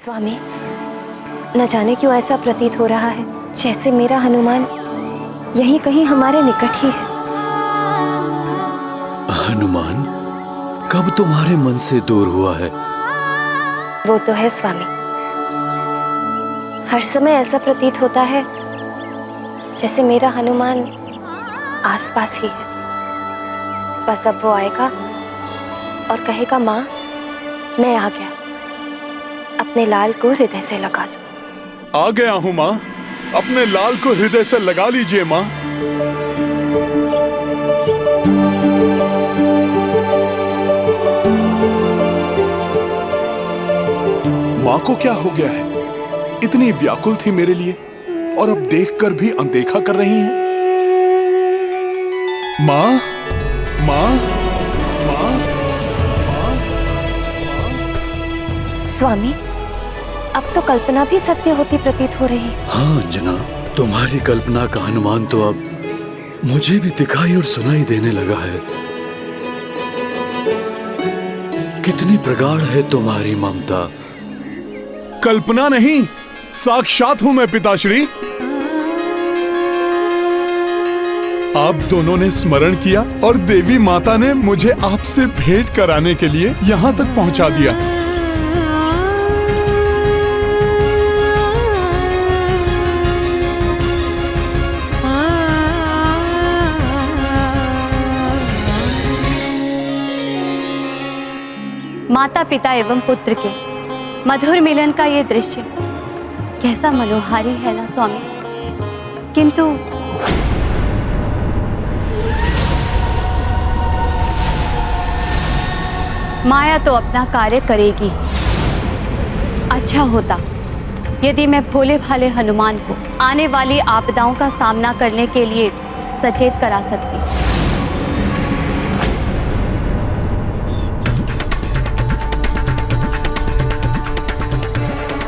स्वामी, न जाने क्यों ऐसा प्रतीत हो रहा है जैसे मेरा हनुमान यहीं कहीं हमारे निकट ही है। हनुमान कब तुम्हारे मन से दूर हुआ है? वो तो है स्वामी, हर समय ऐसा प्रतीत होता है जैसे मेरा हनुमान आसपास ही है। बस अब वो आएगा और कहेगा, माँ मैं आ गया, अपने लाल को हृदय से लगा लो। आ गया हूँ माँ, अपने लाल को हृदय से लगा लीजिए माँ। माँ को क्या हो गया है? इतनी व्याकुल थी मेरे लिए और अब देखकर भी अनदेखा कर रही हैं। माँ, माँ, माँ, माँ। स्वामी, अब तो कल्पना भी सत्य होती प्रतीत हो रही है। हाँ अंजना, तुम्हारी कल्पना का हनुमान तो अब मुझे भी दिखाई और सुनाई देने लगा है। कितनी प्रगाढ़ है तुम्हारी ममता। कल्पना नहीं, साक्षात हूं मैं पिताश्री। आप दोनों ने स्मरण किया और देवी माता ने मुझे आपसे भेंट कराने के लिए यहाँ तक पहुँचा दिया। माता पिता एवं पुत्र के मधुर मिलन का ये दृश्य कैसा मनोहारी है ना स्वामी। किंतु माया तो अपना कार्य करेगी। अच्छा होता यदि मैं भोले भाले हनुमान को आने वाली आपदाओं का सामना करने के लिए सचेत करा सकती।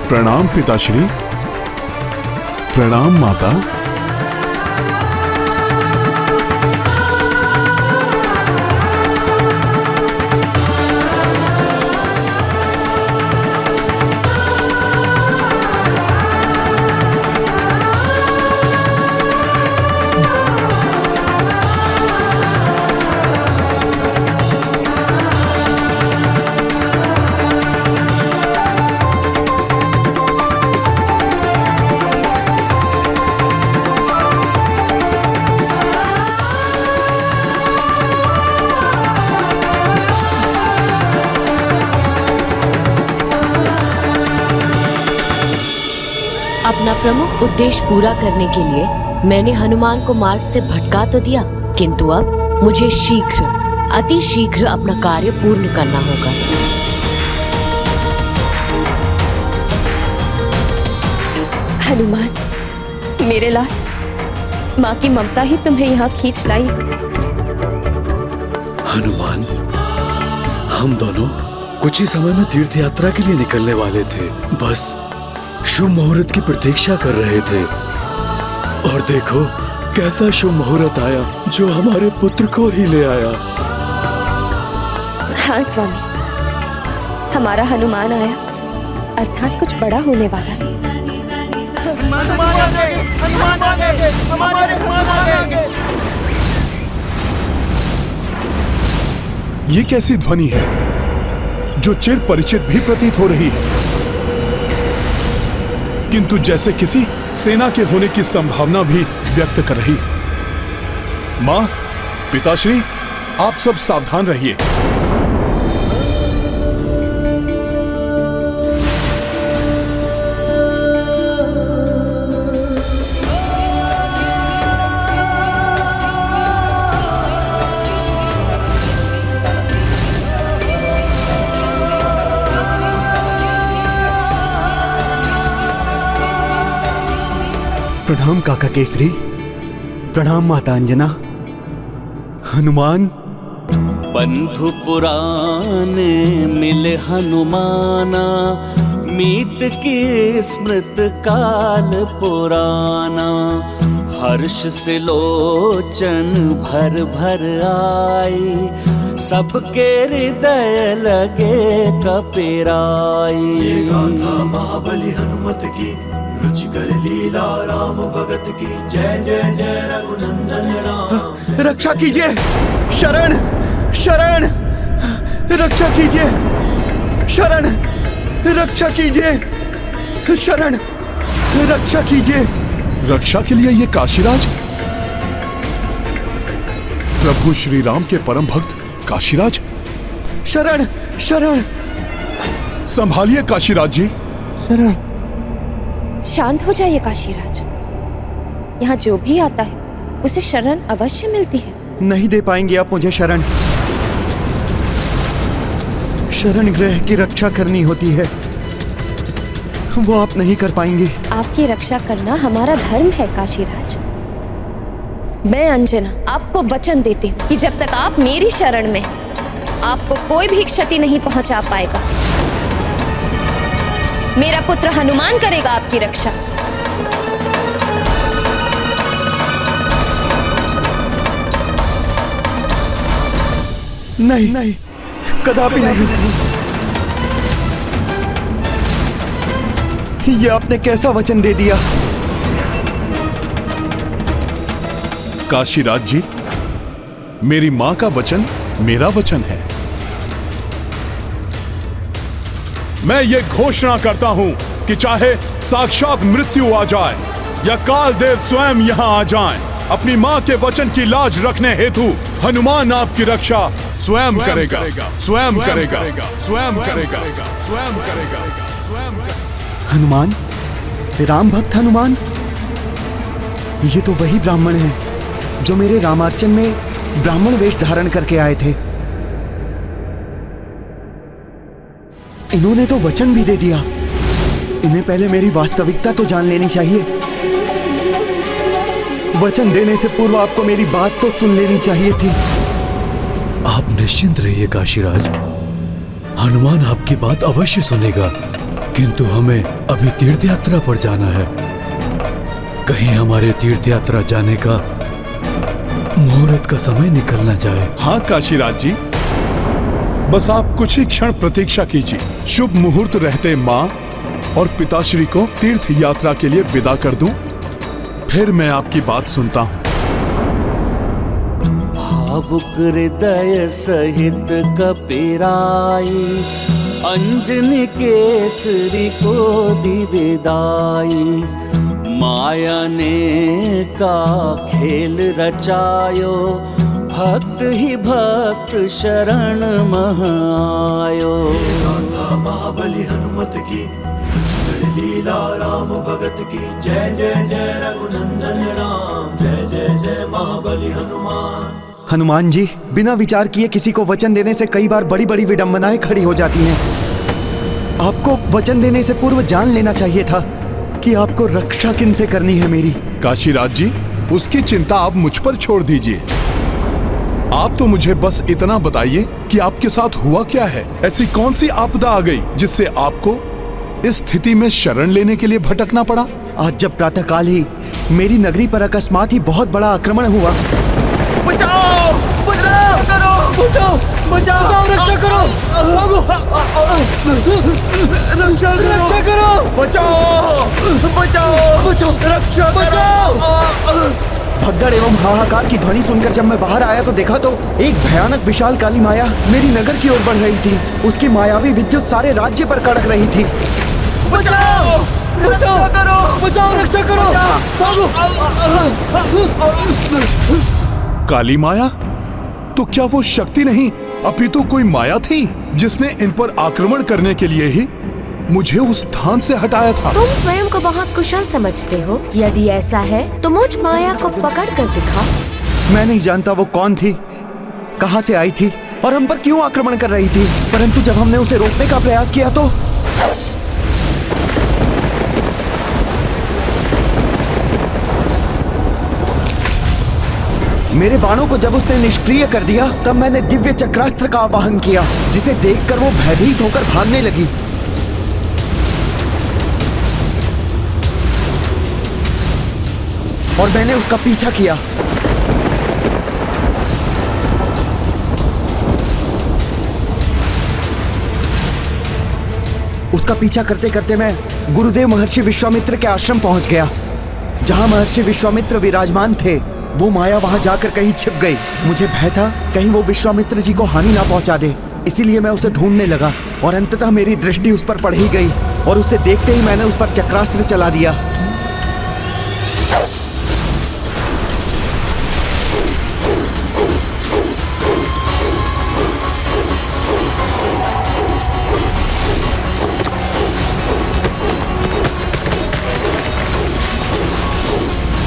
प्रणाम पिताश्री, प्रणाम माता। अपना प्रमुख उद्देश्य पूरा करने के लिए मैंने हनुमान को मार्ग से भटका तो दिया, किंतु अब मुझे शीघ्र, अति शीघ्र अपना कार्य पूर्ण करना होगा। हनुमान, मेरे लाल, माँ की ममता ही तुम्हें यहाँ खींच लाई है। हनुमान, हम दोनों कुछ ही समय में तीर्थ यात्रा के लिए निकलने वाले थे। बस शुभ मुहूर्त की प्रतीक्षा कर रहे थे और देखो कैसा शुभ मुहूर्त आया जो हमारे पुत्र को ही ले आया। हाँ स्वामी, हमारा हनुमान आया, अर्थात कुछ बड़ा होने वाला है। ये कैसी ध्वनि है जो चिर परिचित भी प्रतीत हो रही है, किंतु जैसे किसी सेना के होने की संभावना भी व्यक्त कर रही। माँ, पिताश्री, आप सब सावधान रहिए। प्रणाम काका केसरी, प्रणाम माता अंजना। हनुमान, बंधु पुराने मिले हनुमाना, मीत की स्मृत काल पुराना। हर्ष से लोचन भर भर आई, सबके हृदय लगे कपिराई। गाथा महाबली हनुमत की, रुचिकर लीला राम भगत की। जय जय जय रघुनंदन राम। रक्षा कीजिए, शरण शरण, रक्षा कीजिए, शरण, रक्षा कीजिए, शरण, रक्षा कीजिए। रक्षा के लिए ये काशीराज, प्रभु श्री राम के परम भक्त काशीराज। शरण शरण, संभालिए काशीराज जी। शरण। शांत हो जाइए काशीराज। यहाँ जो भी आता है उसे शरण अवश्य मिलती है। नहीं दे पाएंगे आप मुझे शरण। शरण गृह की रक्षा करनी होती है, वो आप नहीं कर पाएंगे। आपकी रक्षा करना हमारा धर्म है काशीराज। मैं अंजना आपको वचन देती हूँ कि जब तक आप मेरी शरण में आपको कोई भी क्षति नहीं पहुंचा पाएगा। मेरा पुत्र हनुमान करेगा आपकी रक्षा। नहीं नहीं, कदापि नहीं। ये आपने कैसा वचन दे दिया? काशीराज जी, मेरी मां का वचन मेरा वचन है। मैं ये घोषणा करता हूं कि चाहे साक्षात मृत्यु आ जाए या कालदेव स्वयं यहां आ जाएं, अपनी मां के वचन की लाज रखने हेतु हनुमान आपकी रक्षा स्वयं करेगा, स्वयं करेगा, स्वयं करेगा, स्वयं करेगा, स्वयं करेगा। हनुमान, राम भक्त हनुमान, ये तो वही ब्राह्मण हैं जो मेरे रामार्चन में ब्राह्मण वेश धारण करके आए थे। इन्होंने तो वचन भी दे दिया। इन्हें पहले मेरी वास्तविकता तो जान लेनी चाहिए। वचन देने से पूर्व आपको मेरी बात तो सुन लेनी चाहिए थी। आप निश्चिंत रहिए काशीराज, हनुमान आपकी बात अवश्य सुनेगा, किंतु हमें अभी तीर्थ यात्रा पर जाना है। कहीं हमारे तीर्थ यात्रा जाने का मुहूर्त का समय निकल ना जाए। हाँ काशीराज जी, बस आप कुछ ही क्षण प्रतीक्षा कीजिए। शुभ मुहूर्त रहते माँ और पिताश्री को तीर्थ यात्रा के लिए विदा कर दूं, फिर मैं आपकी बात सुनता हूं। भावुक हृदय सहित कपिराई, अंजनी केसरी को दी विदाई। माया ने का खेल रचायो, भक्त ही भक्त शरण मह आयो। गाथा महाबली हनुमत की, रुचिकर लीला राम भगत की। जय जय जय रघुनंदन राम। जय जय जय महाबली हनुमान। हनुमान जी, बिना विचार किए किसी को वचन देने से कई बार बड़ी बड़ी विडंबनाएं खड़ी हो जाती हैं। आपको वचन देने से पूर्व जान लेना चाहिए था कि आपको रक्षा किन से करनी है मेरी। काशीराज जी, उसकी चिंता आप मुझ पर छोड़ दीजिए। आप तो मुझे बस इतना बताइए कि आपके साथ हुआ क्या है। ऐसी कौन सी आपदा आ गई जिससे आपको इस स्थिति में शरण लेने के लिए भटकना पड़ा? आज जब प्रातःकाल ही मेरी नगरी पर अकस्मात ही बहुत बड़ा आक्रमण हुआ। बचाओ! बचाओ! करो! बचाओ! बचाओ! रक्षा करो! रक्षा करो! बचाओ! बचाओ! बचाओ! रक्षा बचाओ! भगदड़ एवं हाहाकार की ध्वनि सुनकर जब मैं बाहर आया तो देखा तो एक भयानक विशाल काली माया मेरी नगर की ओर बढ़ रही थी। उसकी मायावी विद्युत सारे राज्य पर कड़क रही थी। बचाओ! रक्षा करो! बचाओ! रक्षा करो! काली माया? तो क्या वो शक्ति नहीं अपितु कोई माया थी जिसने इन पर आक्रमण करने के लिए ही मुझे उस स्थान से हटाया था? तुम स्वयं को बहुत कुशल समझते हो। यदि ऐसा है तो मुझ माया को पकड़ कर दिखा। मैं नहीं जानता वो कौन थी, कहां से आई थी और हम पर क्यों आक्रमण कर रही थी, परंतु जब हमने उसे रोकने का प्रयास किया तो मेरे बाणों को जब उसने निष्क्रिय कर दिया तब मैंने दिव्य चक्रास्त्र का आवाहन किया, जिसे देखकर वो भयभीत होकर भागने लगी। और मैंने उसका पीछा किया। उसका पीछा करते करते मैं गुरुदेव महर्षि विश्वामित्र के आश्रम पहुंच गया। जहां महर्षि विश्वामित्र विराजमान थे, वो माया वहां जाकर कहीं छिप गई। मुझे भय था कहीं वो विश्वामित्र जी को हानि ना पहुंचा दे, इसीलिए मैं उसे ढूंढने लगा और अंततः मेरी दृष्टि उस पर पड़ ही गई और उसे देखते ही मैंने उस पर चक्रास्त्र चला दिया।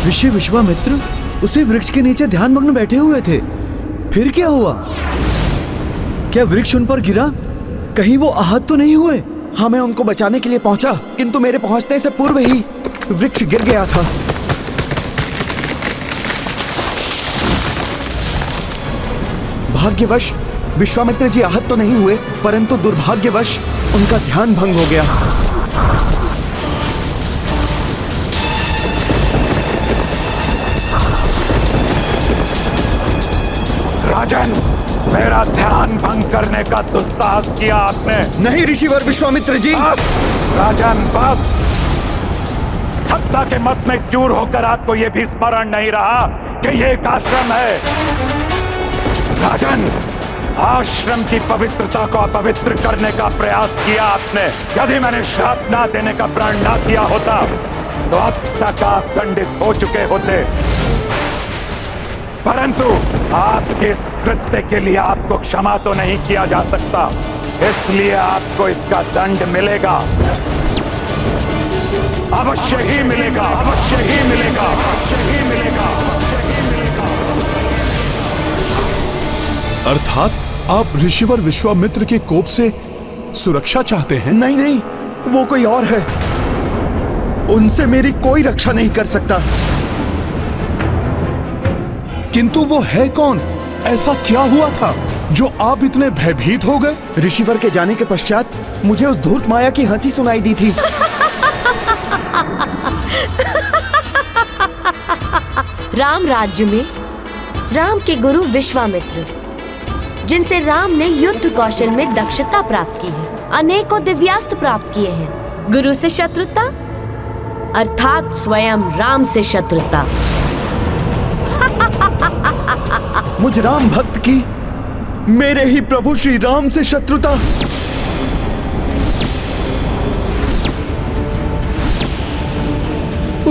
ऋषि विश्वामित्र उसी वृक्ष के नीचे ध्यानमग्न बैठे हुए थे। फिर क्या हुआ? क्या वृक्ष उन पर गिरा? कहीं वो आहत तो नहीं हुए? हाँ, मैं उनको बचाने के लिए पहुंचा, किंतु मेरे पहुंचने से पूर्व ही वृक्ष गिर गया था। भाग्यवश विश्वामित्र जी आहत तो नहीं हुए, परंतु दुर्भाग्यवश उनका ध्यान भंग हो गया। राजन, मेरा ध्यान भंग करने का दुस्साहस किया आपने। नहीं ऋषिवर विश्वामित्र जी। राजन बस, सत्ता के मत में चूर होकर आपको यह भी स्मरण नहीं रहा कि ये एक आश्रम है। राजन, आश्रम की पवित्रता को अपवित्र करने का प्रयास किया आपने। यदि मैंने श्राप ना देने का प्रण ना किया होता तो अब तक आप दंडित हो चुके होते, परंतु आपके इस कृत्य के लिए आपको क्षमा तो नहीं किया जा सकता, इसलिए आपको इसका दंड मिलेगा। अवश्य ही मिलेगा, अवश्य ही मिलेगा, अवश्य ही मिलेगा, अवश्य ही मिलेगा। अर्थात आप ऋषिवर विश्वामित्र के कोप से सुरक्षा चाहते हैं? नहीं नहीं, वो कोई और है। उनसे मेरी कोई रक्षा नहीं कर सकता। किंतु वो है कौन? ऐसा क्या हुआ था जो आप इतने भयभीत हो गए? ऋषिवर के जाने के पश्चात मुझे उस धूर्त माया की हंसी सुनाई दी थी। राम राज्य में राम के गुरु विश्वामित्र, जिनसे राम ने युद्ध कौशल में दक्षता प्राप्त की है, अनेकों दिव्यास्त्र प्राप्त किए हैं। गुरु से शत्रुता अर्थात स्वयं राम से शत्रुता। मुझ राम भक्त की मेरे ही प्रभु श्री राम से शत्रुता।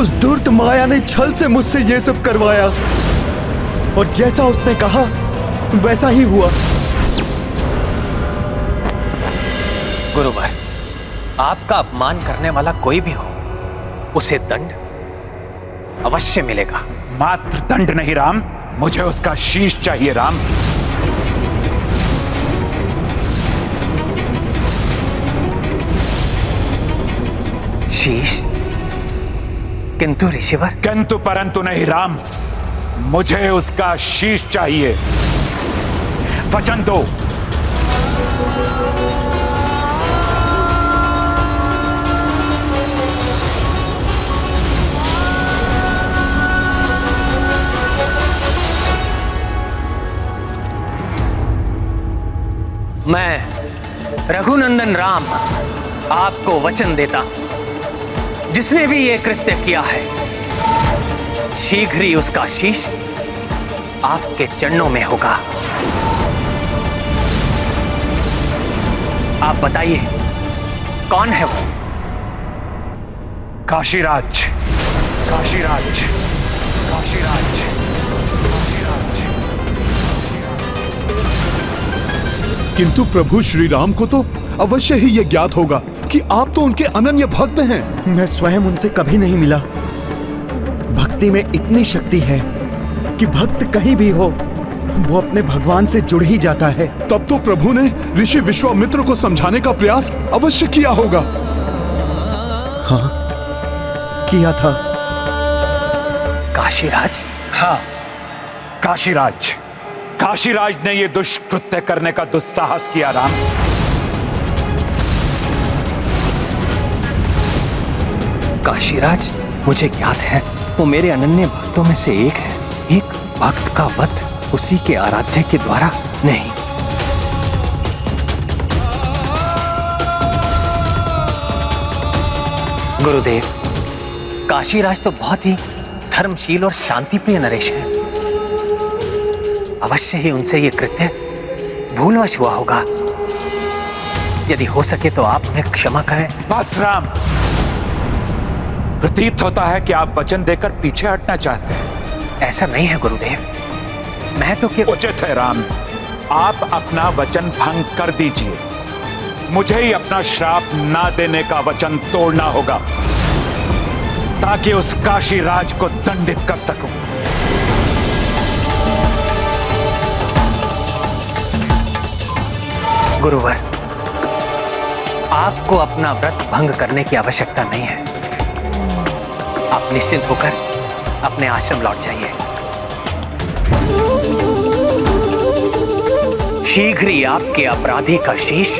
उस धूर्त माया ने छल से मुझसे ये सब करवाया और जैसा उसने कहा वैसा ही हुआ। गुरुवर, आपका अपमान करने वाला कोई भी हो, उसे दंड अवश्य मिलेगा। मात्र दंड नहीं राम, मुझे उसका शीश चाहिए राम। शीश? किंतु ऋषिवर। किंतु परंतु नहीं राम, मुझे उसका शीश चाहिए। वचन दो। मैं रघुनंदन राम आपको वचन देता हूं, जिसने भी ये कृत्य किया है शीघ्र ही उसका शीश आपके चरणों में होगा। आप बताइए कौन है वो? काशीराज, काशीराज, काशीराज, काशीराज। किंतु प्रभु श्री राम को तो अवश्य ही यह ज्ञात होगा कि आप तो उनके अनन्य भक्त हैं। मैं स्वयं उनसे कभी नहीं मिला। भक्ति में इतनी शक्ति है कि भक्त कहीं भी हो वो अपने भगवान से जुड़ ही जाता है। तब तो प्रभु ने ऋषि विश्वामित्र को समझाने का प्रयास अवश्य किया होगा। हाँ, किया था। काशीराज? हाँ, काशीराज। काशीराज ने यह दुष्कृत्य करने का दुस्साहस किया राम। काशीराज, मुझे ज्ञात है वो मेरे अनन्य भक्तों में से एक है। एक भक्त का वध उसी के आराध्य के द्वारा नहीं। गुरुदेव, काशीराज तो बहुत ही धर्मशील और शांतिप्रिय नरेश है। अवश्य ही उनसे ये कृत्य भूलवश हुआ होगा। यदि हो सके तो आप उन्हें क्षमा करें। बस राम, प्रतीत होता है कि आप वचन देकर पीछे हटना चाहते हैं। ऐसा नहीं है गुरुदेव, मैं तो केवल... उचित है राम, आप अपना वचन भंग कर दीजिए। मुझे ही अपना श्राप ना देने का वचन तोड़ना होगा ताकि उस काशी राज को दंडित कर सकूं। गुरुवर, आपको अपना व्रत भंग करने की आवश्यकता नहीं है। आप निश्चिंत होकर अपने आश्रम लौट जाइए। शीघ्र ही आपके अपराधी का शीश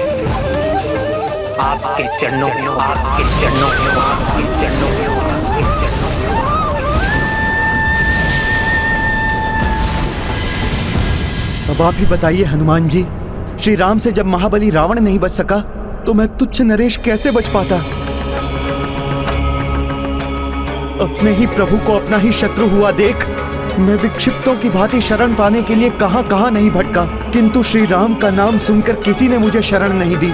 आपके चरणों में, आपके चरणों में, आपके चरणों में, आपके चरणों में। अब आप ही बताइए हनुमान जी, श्री राम से जब महाबली रावण नहीं बच सका तो मैं तुच्छ नरेश कैसे बच पाता? अपने ही प्रभु को अपना ही शत्रु हुआ देख मैं विक्षिप्तों की भांति शरण पाने के लिए कहां कहां नहीं भटका, किंतु श्री राम का नाम सुनकर किसी ने मुझे शरण नहीं दी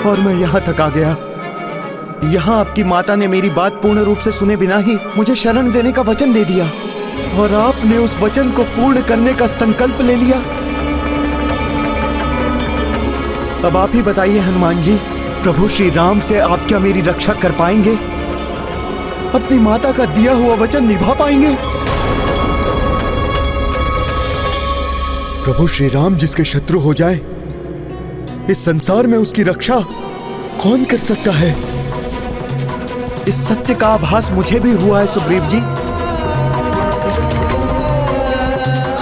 और मैं यहाँ तक आ गया। यहाँ आपकी माता ने मेरी बात पूर्ण रूप से सुने बिना ही मुझे शरण देने का वचन दे दिया और आपने उस वचन को पूर्ण करने का संकल्प ले लिया। अब आप ही बताइए हनुमान जी, प्रभु श्री राम से आप क्या मेरी रक्षा कर पाएंगे? अपनी माता का दिया हुआ वचन निभा पाएंगे? प्रभु श्री राम जिसके शत्रु हो जाए, इस संसार में उसकी रक्षा कौन कर सकता है? इस सत्य का आभास मुझे भी हुआ है सुग्रीव जी।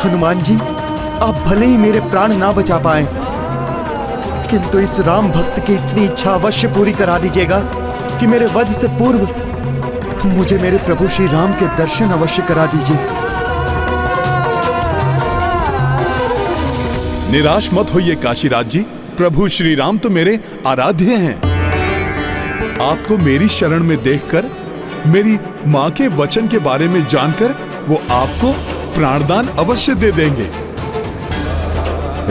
हनुमान जी, आप भले ही मेरे प्राण ना बचा पाए, किंतु इस राम भक्त की इतनी इच्छा अवश्य पूरी करा दीजिएगा कि मेरे वध से पूर्व मुझे मेरे प्रभु श्री राम के दर्शन अवश्य करा दीजिए। निराश मत होइए काशीराज जी, प्रभु श्री राम तो मेरे आराध्य हैं। आपको मेरी शरण में देखकर, मेरी मां के वचन के बारे में जानकर वो आपको प्राणदान अवश्य दे देंगे।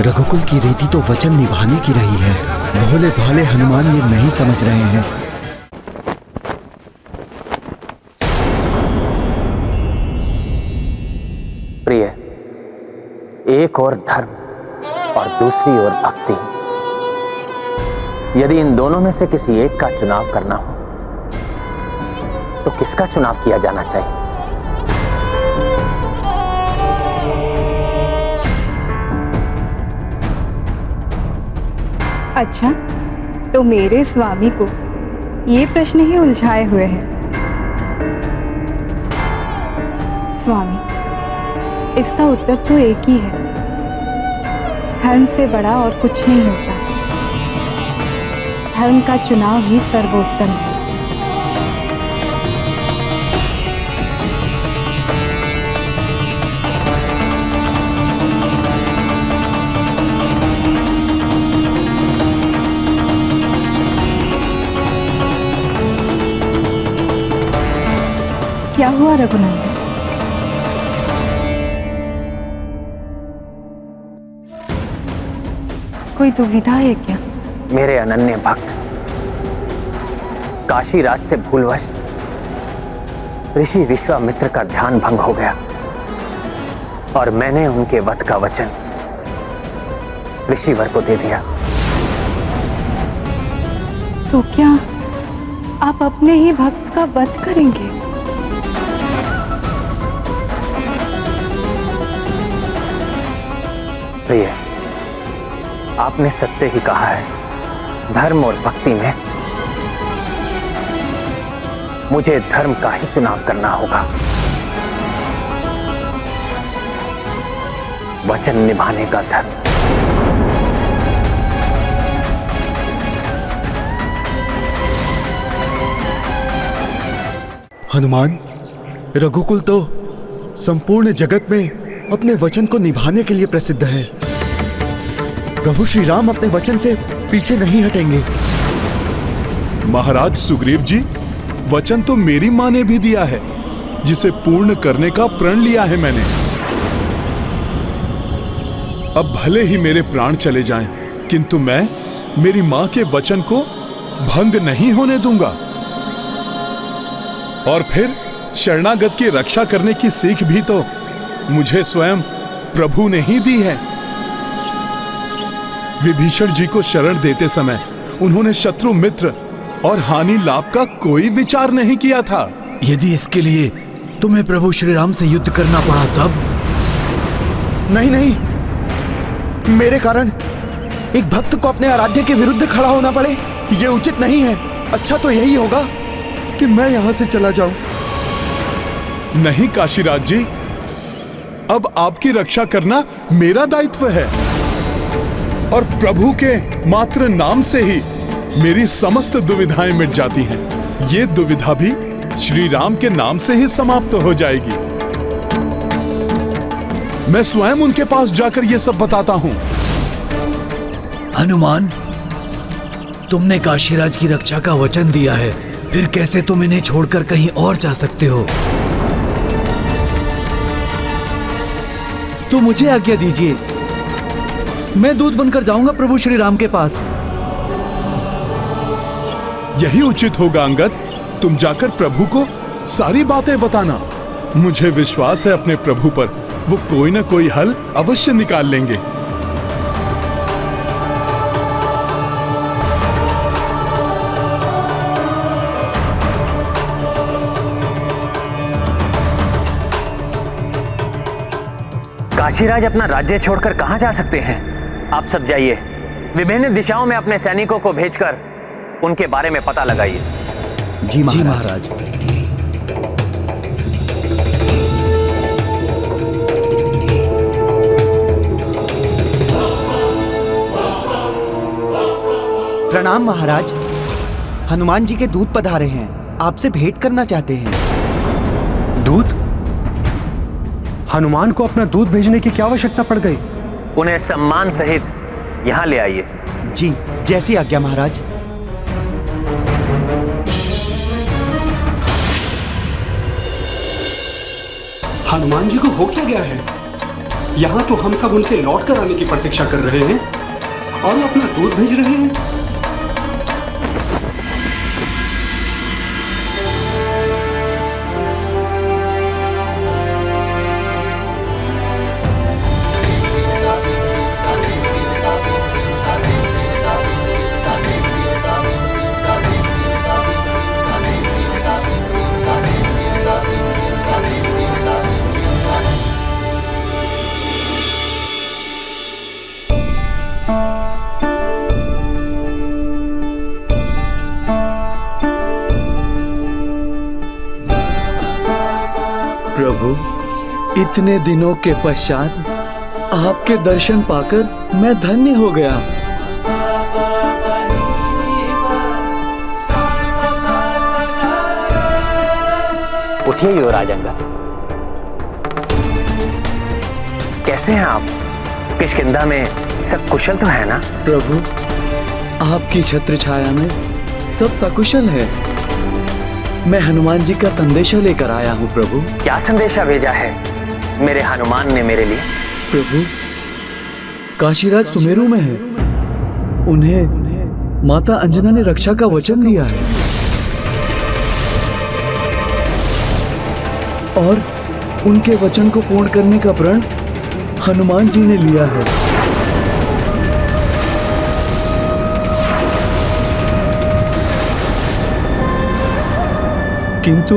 रघुकुल की रीति तो वचन निभाने की रही है, भोले भाले हनुमान ये नहीं समझ रहे हैं। प्रिय, एक और धर्म और दूसरी ओर भक्ति, यदि इन दोनों में से किसी एक का चुनाव करना हो तो किसका चुनाव किया जाना चाहिए? अच्छा, तो मेरे स्वामी को ये प्रश्न ही उलझाए हुए है। स्वामी, इसका उत्तर तो एक ही है, धर्म से बड़ा और कुछ नहीं होता। धर्म का चुनाव ही सर्वोत्तम है। क्या हुआ रघुनंदन? कोई दुविधा है क्या? मेरे अनन्य भक्त काशीराज से भूलवश ऋषि विश्वामित्र का ध्यान भंग हो गया और मैंने उनके वध का वचन ऋषिवर को दे दिया। तो क्या आप अपने ही भक्त का वध करेंगे? प्रिय, आपने सत्य ही कहा है। धर्म और भक्ति में मुझे धर्म का ही चुनाव करना होगा। वचन निभाने का धर्म। हनुमान, रघुकुल तो संपूर्ण जगत में अपने वचन को निभाने के लिए प्रसिद्ध है। प्रभु श्री राम अपने वचन से पीछे नहीं हटेंगे। महाराज सुग्रीव जी, वचन तो मेरी माँ ने भी दिया है, जिसे पूर्ण करने का प्रण लिया है मैंने। अब भले ही मेरे प्राण चले जाएं, किंतु मैं मेरी माँ के वचन को भंग नहीं होने दूंगा। और फिर शरणागत की रक्षा करने की सीख भी तो मुझे स्वयं प्रभु ने ही दी है। विभीषण जी को शरण देते समय उन्होंने शत्रु मित्र और हानि लाभ का कोई विचार नहीं किया था। यदि इसके लिए तुम्हें प्रभु श्री राम से युद्ध करना पड़ा तब? नहीं नहीं, मेरे कारण एक भक्त को अपने आराध्य के विरुद्ध खड़ा होना पड़े, ये उचित नहीं है। अच्छा तो यही होगा कि मैं यहां से चला जाऊं। नहीं काशीराज जी, अब आपकी रक्षा करना मेरा दायित्व है, और प्रभु के मात्र नाम से ही मेरी समस्त दुविधाएं मिट जाती हैं। ये दुविधा भी श्री राम के नाम से ही समाप्त हो जाएगी। मैं स्वयं उनके पास जाकर ये सब बताता हूं। हनुमान, तुमने काशीराज की रक्षा का वचन दिया है, फिर कैसे तुम इन्हें छोड़कर कहीं और जा सकते हो? तो मुझे आज्ञा दीजिए, मैं दूत बनकर जाऊंगा प्रभु श्री राम के पास। यही उचित होगा अंगद। तुम जाकर प्रभु को सारी बातें बताना। मुझे विश्वास है अपने प्रभु पर, वो कोई ना कोई हल अवश्य निकाल लेंगे। काशीराज अपना राज्य छोड़कर कहां जा सकते हैं? आप सब जाइए, विभिन्न दिशाओं में अपने सैनिकों को भेजकर उनके बारे में पता लगाइए। जी महाराज। प्रणाम महाराज, हनुमान जी के दूत पधारे हैं, आपसे भेंट करना चाहते हैं। दूत? हनुमान को अपना दूत भेजने की क्या आवश्यकता पड़ गई? उन्हें सम्मान सहित यहां ले आइए। जी, जैसी आज्ञा महाराज। हनुमान जी को हो क्या गया है? यहाँ तो हम सब उनके लौट कर आने की प्रतीक्षा कर रहे हैं और वो अपना दूत भेज रहे हैं। प्रभु, इतने दिनों के पश्चात आपके दर्शन पाकर मैं धन्य हो गया। उठिए युवराज अंगद। कैसे हैं आप? किष्किंधा में सब कुशल तो है ना? प्रभु, आपकी छत्र छाया में सब सकुशल है। मैं हनुमान जी का संदेशा लेकर आया हूँ प्रभु। क्या संदेशा भेजा है मेरे हनुमान ने मेरे लिए? प्रभु, काशीराज सुमेरु में है। उन्हें माता अंजना ने रक्षा का वचन दिया है और उनके वचन को पूर्ण करने का प्रण हनुमान जी ने लिया है। किंतु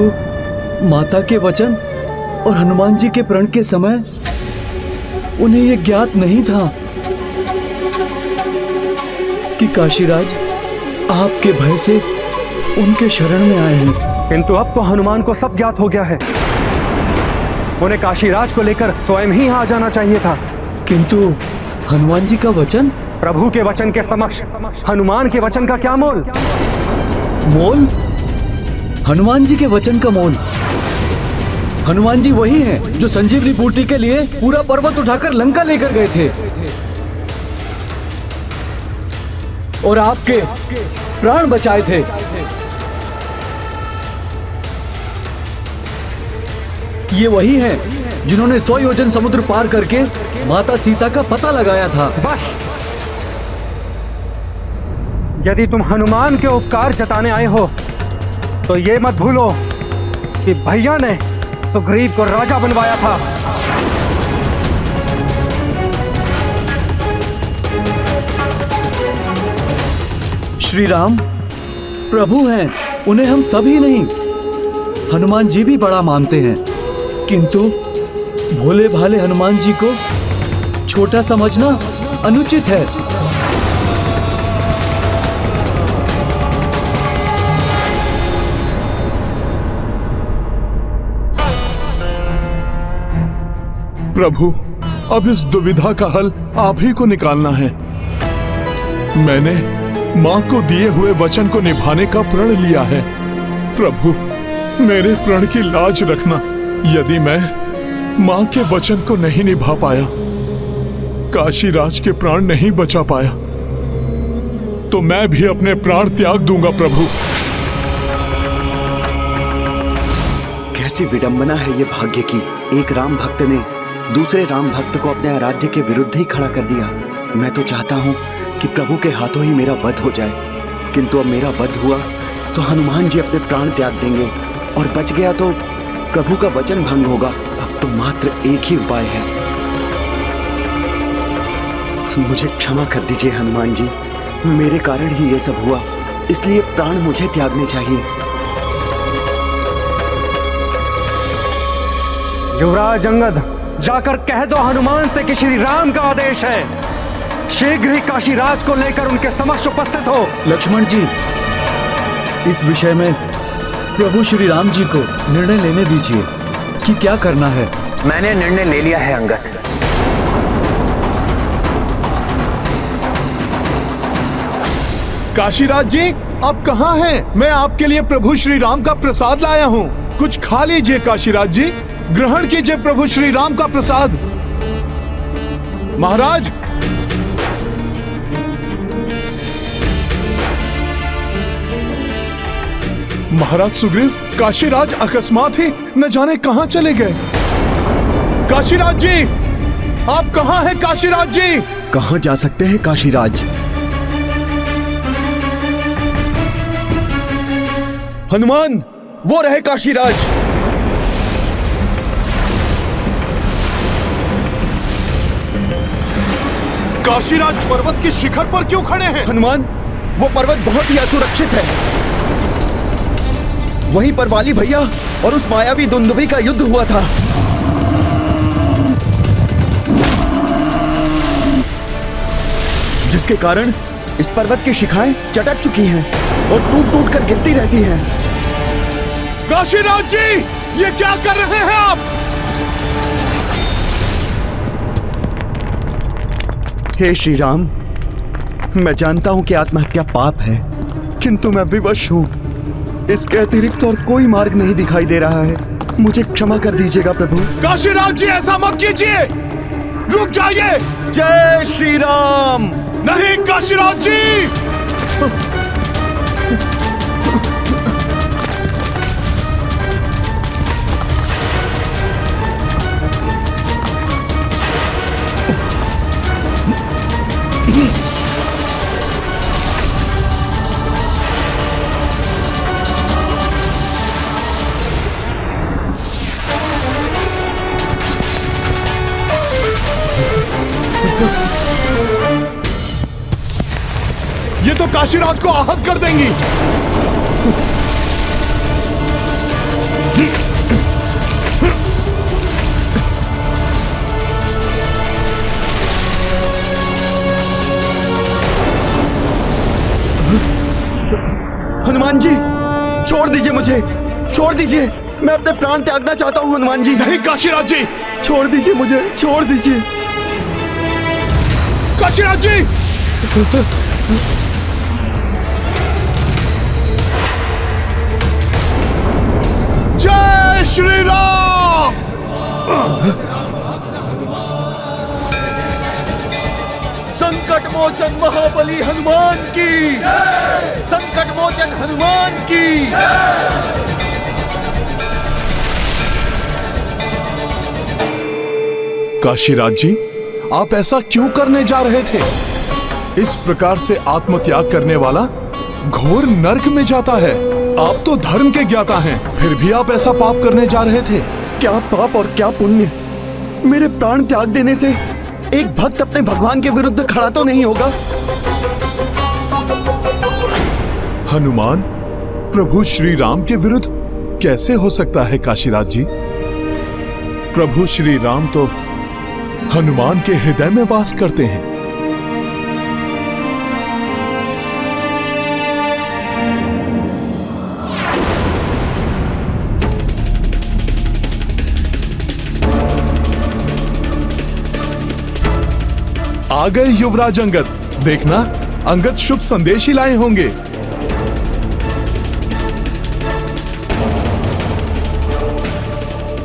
माता के वचन और हनुमान जी के प्रण के समय उन्हें यह ज्ञात नहीं था कि काशीराज आपके भय से उनके शरण में आए हैं। किंतु अब तो हनुमान को सब ज्ञात हो गया है। उन्हें काशीराज को लेकर स्वयं ही यहाँ आ जाना चाहिए था। किंतु हनुमान जी का वचन? प्रभु के वचन के समक्ष हनुमान के वचन का क्या मोल? मोल? हनुमान जी के वचन का मोल? हनुमान जी वही हैं जो संजीवनी बूटी के लिए पूरा पर्वत उठाकर लंका लेकर गए थे और आपके प्राण बचाए थे। ये वही हैं जिन्होंने 100 योजन समुद्र पार करके माता सीता का पता लगाया था। बस, यदि तुम हनुमान के उपकार जताने आए हो तो ये मत भूलो कि भैया ने सुग्रीव को राजा बनवाया था। श्री राम प्रभु हैं, उन्हें हम सभी नहीं, हनुमान जी भी बड़ा मानते हैं, किंतु भोले भाले हनुमान जी को छोटा समझना अनुचित है। प्रभु, अब इस दुविधा का हल आप ही को निकालना है। मैंने माँ को दिए हुए वचन को निभाने का प्रण लिया है। प्रभु, मेरे प्रण की लाज रखना। यदि मैं माँ के वचन को नहीं निभा पाया, काशीराज के प्राण नहीं बचा पाया, तो मैं भी अपने प्राण त्याग दूंगा। प्रभु, कैसी विडंबना है ये भाग्य की। एक राम भक्त ने दूसरे राम भक्त को अपने आराध्य के विरुद्ध ही खड़ा कर दिया। मैं तो चाहता हूँ कि प्रभु के हाथों ही मेरा वध हो जाए, किंतु अब मेरा वध हुआ तो हनुमान जी अपने प्राण त्याग देंगे, और बच गया तो प्रभु का वचन भंग होगा। अब तो मात्र एक ही उपाय है। मुझे क्षमा कर दीजिए हनुमान जी, मेरे कारण ही ये सब हुआ, इसलिए प्राण मुझे त्यागने चाहिए। युवराज अंगद, जाकर कह दो हनुमान से कि श्री राम का आदेश है, शीघ्र ही काशीराज को लेकर उनके समक्ष उपस्थित हो। लक्ष्मण जी, इस विषय में प्रभु श्री राम जी को निर्णय लेने दीजिए कि क्या करना है। मैंने निर्णय ले लिया है अंगद। काशीराज जी, आप कहाँ हैं? मैं आपके लिए प्रभु श्री राम का प्रसाद लाया हूँ, कुछ खा लीजिए। काशीराज जी, ग्रहण कीजिए प्रभु श्री राम का प्रसाद। महाराज, महाराज सुग्रीव, काशीराज अकस्मात ही न जाने कहां चले गए। काशीराज जी, आप कहां हैं? काशीराज जी, कहां जा सकते हैं काशीराज? हनुमान, वो रहे काशीराज। काशीराज पर्वत की शिखर पर क्यों खड़े हैं? हनुमान, वो पर्वत बहुत ही असुरक्षित है। वहीं पर वाली भैया और उस मायावी दुंदुभी का युद्ध हुआ था। जिसके कारण इस पर्वत की शिखाएं चटक चुकी हैं और टूट टूट कर गिरती रहती हैं। काशीराज जी, ये क्या कर रहे हैं आप? हे श्री राम, मैं जानता हूं कि आत्महत्या पाप है, किंतु मैं विवश हूं। इसके अतिरिक्त और कोई मार्ग नहीं दिखाई दे रहा है। मुझे क्षमा कर दीजिएगा प्रभु। काशीराज जी, ऐसा मत कीजिए, रुक जाइए। जय श्री राम। नहीं काशीराज जी, ये तो काशीराज को आहत कर देंगी। हनुमान जी, छोड़ दीजिए मुझे, छोड़ दीजिए। मैं अपने प्राण त्यागना चाहता हूँ हनुमान जी। नहीं काशीराज जी, छोड़ दीजिए मुझे, छोड़ दीजिए। काशीराज जी, जय श्री राम। संकट मोचन महाबली हनुमान की, संकट मोचन हनुमान की। काशीराज जी, आप ऐसा क्यों करने जा रहे थे? इस प्रकार से आत्मत्याग करने वाला घोर नर्क में जाता है। आप तो धर्म के ज्ञाता हैं, फिर भी आप ऐसा पाप करने जा रहे थे। क्या पाप और क्या पुण्य? मेरे प्राण त्याग देने से एक भक्त अपने भगवान के विरुद्ध खड़ा तो नहीं होगा। हनुमान प्रभु श्री राम के विरुद्ध कैसे हो सकता है काशीराज जी? प्रभु श्री राम तो हनुमान के हृदय में वास करते हैं। आ गए युवराज अंगद। देखना, अंगद शुभ संदेश ही लाए होंगे।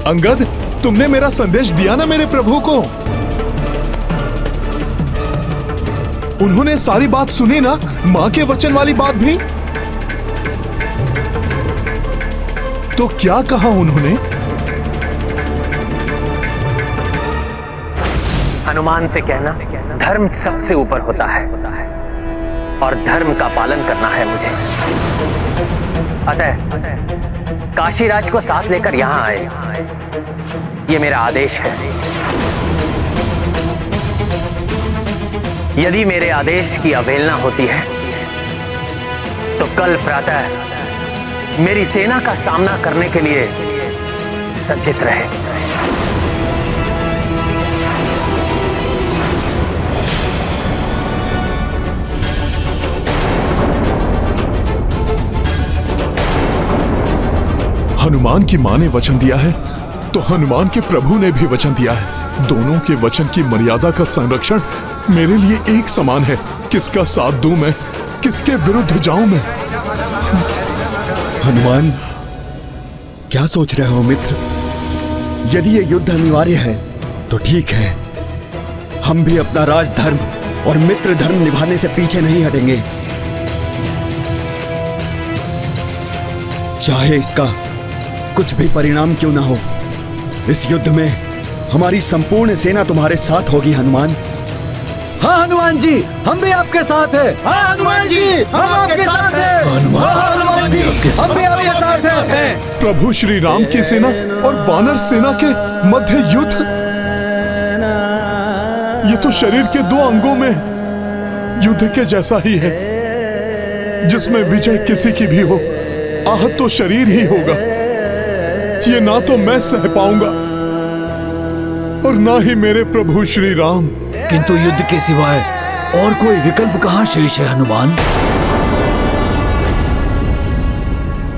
अंगद, तुमने मेरा संदेश दिया ना मेरे प्रभु को? उन्होंने सारी बात सुनी ना, मां के वचन वाली बात भी? तो क्या कहा उन्होंने? हनुमान से कहना धर्म सबसे ऊपर होता है और धर्म का पालन करना है मुझे। अतः काशीराज को साथ लेकर यहां आए, ये मेरा आदेश है। यदि मेरे आदेश की अवहेलना होती है तो कल प्रातः मेरी सेना का सामना करने के लिए सज्जित रहे। हनुमान की मां ने वचन दिया है तो हनुमान के प्रभु ने भी वचन दिया है। दोनों के वचन की मर्यादा का संरक्षण मेरे लिए एक समान है। किसका साथ दूं मैं, किसके विरुद्ध जाऊं मैं? हनुमान, क्या सोच रहे हो मित्र? यदि ये युद्ध अनिवार्य है तो ठीक है, हम भी अपना राजधर्म और मित्र धर्म निभाने से पीछे नहीं हटेंगे, चाहे इसका कुछ भी परिणाम क्यों ना हो। इस युद्ध में हमारी संपूर्ण सेना तुम्हारे साथ होगी हनुमान। हाँ हनुमान जी, हम भी आपके साथ हैं। हाँ हनुमान जी, हम आपके साथ हैं। हनुमान जी, हम भी आपके साथ हैं। प्रभु श्री राम की सेना और वानर सेना के मध्य युद्ध, ये तो शरीर के दो अंगों में युद्ध के जैसा ही है, जिसमें विजय किसी की भी हो, आहत तो शरीर ही होगा। ये ना तो मैं सह पाऊंगा और ना ही मेरे प्रभु श्री राम। किंतु युद्ध के सिवाय और कोई विकल्प कहाँ शेष है हनुमान?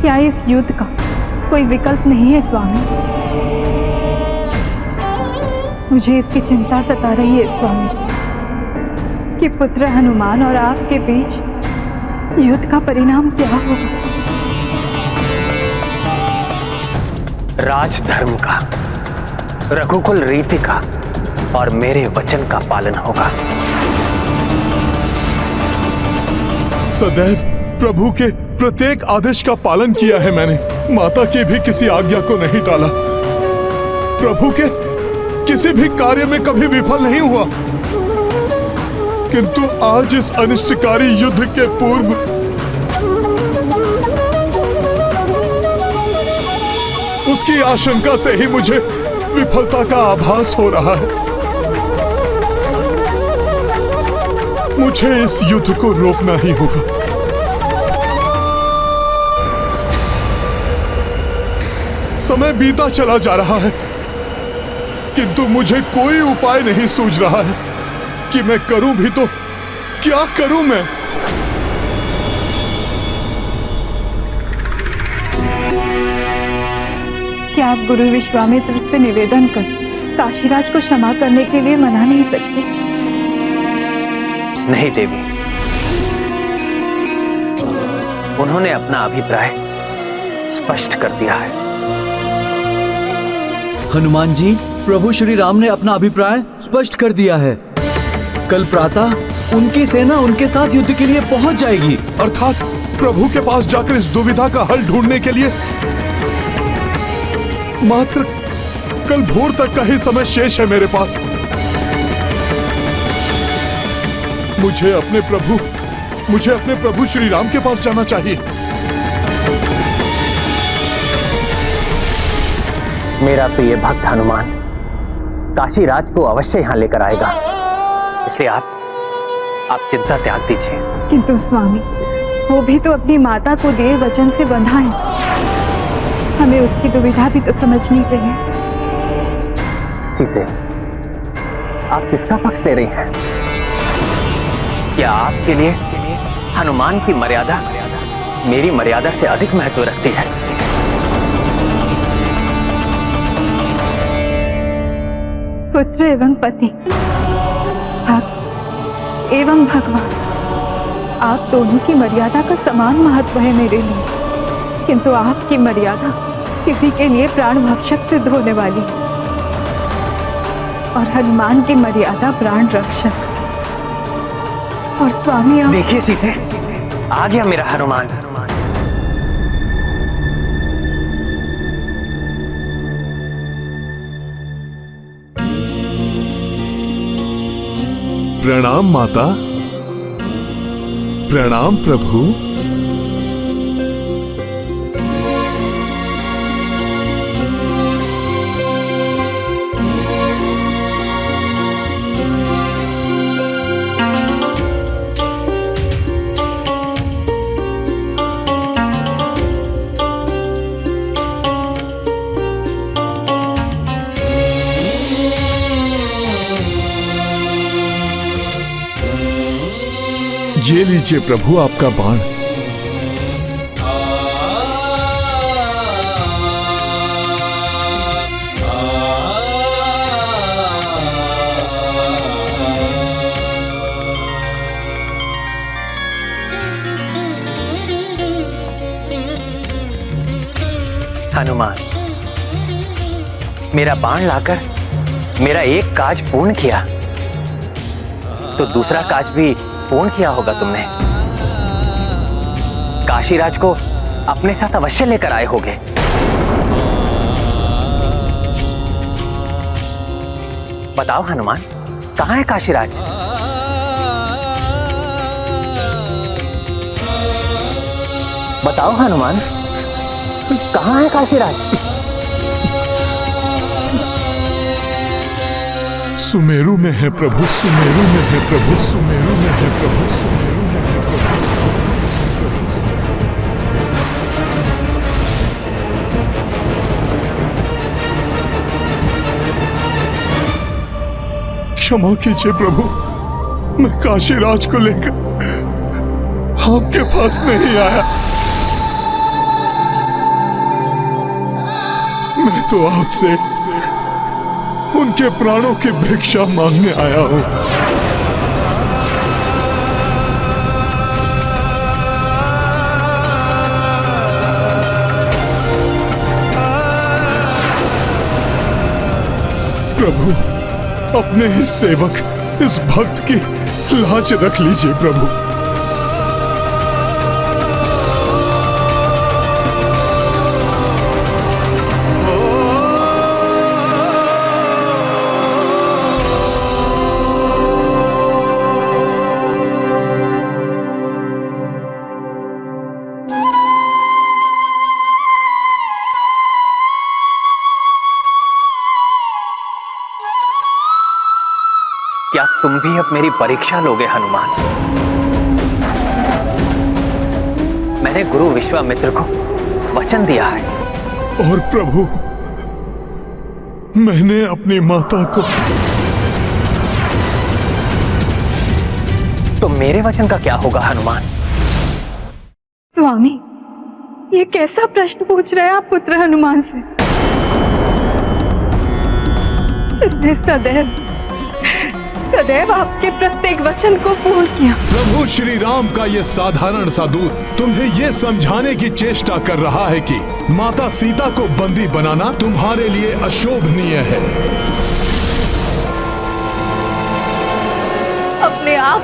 क्या इस युद्ध का कोई विकल्प नहीं है स्वामी? मुझे इसकी चिंता सता रही है स्वामी कि पुत्र हनुमान और आपके बीच युद्ध का परिणाम क्या होगा। राजधर्म का, रघुकुल रीति का और मेरे वचन का पालन होगा। सदैव प्रभु के प्रत्येक आदेश का पालन किया है मैंने। माता की भी किसी आज्ञा को नहीं टाला। प्रभु के किसी भी कार्य में कभी विफल नहीं हुआ। किंतु आज इस अनिष्टकारी युद्ध के पूर्व उसकी आशंका से ही मुझे विफलता का आभास हो रहा है। मुझे इस युद्ध को रोकना ही होगा। समय बीता चला जा रहा है, किंतु मुझे कोई उपाय नहीं सूझ रहा है कि मैं करूं भी तो क्या करूं मैं। क्या आप गुरु विश्वामित्र से निवेदन कर काशीराज को क्षमा करने के लिए मना नहीं सकते? नहीं देवी, उन्होंने अपना अभिप्राय स्पष्ट कर दिया है। हनुमान जी, प्रभु श्री राम ने अपना अभिप्राय स्पष्ट कर दिया है। कल प्रातः उनकी सेना उनके साथ युद्ध के लिए पहुंच जाएगी। अर्थात प्रभु के पास जाकर इस दुविधा का हल ढूंढने के लिए मात्र कल भोर तक का ही समय शेष है मेरे पास। मुझे अपने प्रभु श्री राम के पास जाना चाहिए। मेरा प्रिय भक्त हनुमान काशी राज को अवश्य यहाँ लेकर आएगा, इसलिए आप चिंता त्याग दीजिए। किंतु स्वामी, वो भी तो अपनी माता को दिए वचन से बंधा है। हमें उसकी दुविधा भी तो समझनी चाहिए। सीते, आप किसका पक्ष ले रही हैं? क्या आपके लिए हनुमान की मर्यादा मेरी मर्यादा से अधिक महत्व रखती है? पुत्र एवं पति, भक्त एवं भगवान, आप दोनों की मर्यादा का समान महत्व है मेरे लिए। किंतु आपकी मर्यादा किसी के लिए प्राण भक्षक सिद्ध होने वाली है, और हनुमान की मर्यादा प्राण रक्षक। और स्वामी, आप देखिए सीते, आ गया मेरा हनुमान। प्रणाम माता, प्रणाम प्रभु। ये लीजिए प्रभु आपका बाण। हनुमान, मेरा बाण लाकर मेरा एक काज पूर्ण किया, तो दूसरा काज भी पूर्ण किया होगा तुमने। काशीराज को अपने साथ अवश्य लेकर आए होगे। बताओ हनुमान, कहां है काशीराज? बताओ हनुमान, कहां है काशीराज? सुमेरु में है प्रभु, सुमेरु में है प्रभु, सुमेरु में है प्रभु, सुमेरु में है प्रभु। क्षमा कीजिए प्रभु, मैं काशीराज को लेकर आपके पास नहीं आया। मैं तो आपसे उनके प्राणों की भिक्षा मांगने आया हूं। प्रभु, अपने इस सेवक, इस भक्त की लाज रख लीजिए प्रभु। क्या तुम भी अब मेरी परीक्षा लोगे हनुमान? मैंने गुरु विश्वामित्र को वचन दिया है। और प्रभु, मैंने अपनी माता को। तो मेरे वचन का क्या होगा हनुमान? स्वामी, ये कैसा प्रश्न पूछ रहे हैं आप पुत्र हनुमान से, जिसने सदैव आपके प्रत्येक वचन को पूर्ण किया। प्रभु श्री राम का ये साधारण सा दूत तुम्हें ये समझाने की चेष्टा कर रहा है कि माता सीता को बंदी बनाना तुम्हारे लिए अशोभनीय है। अपने आप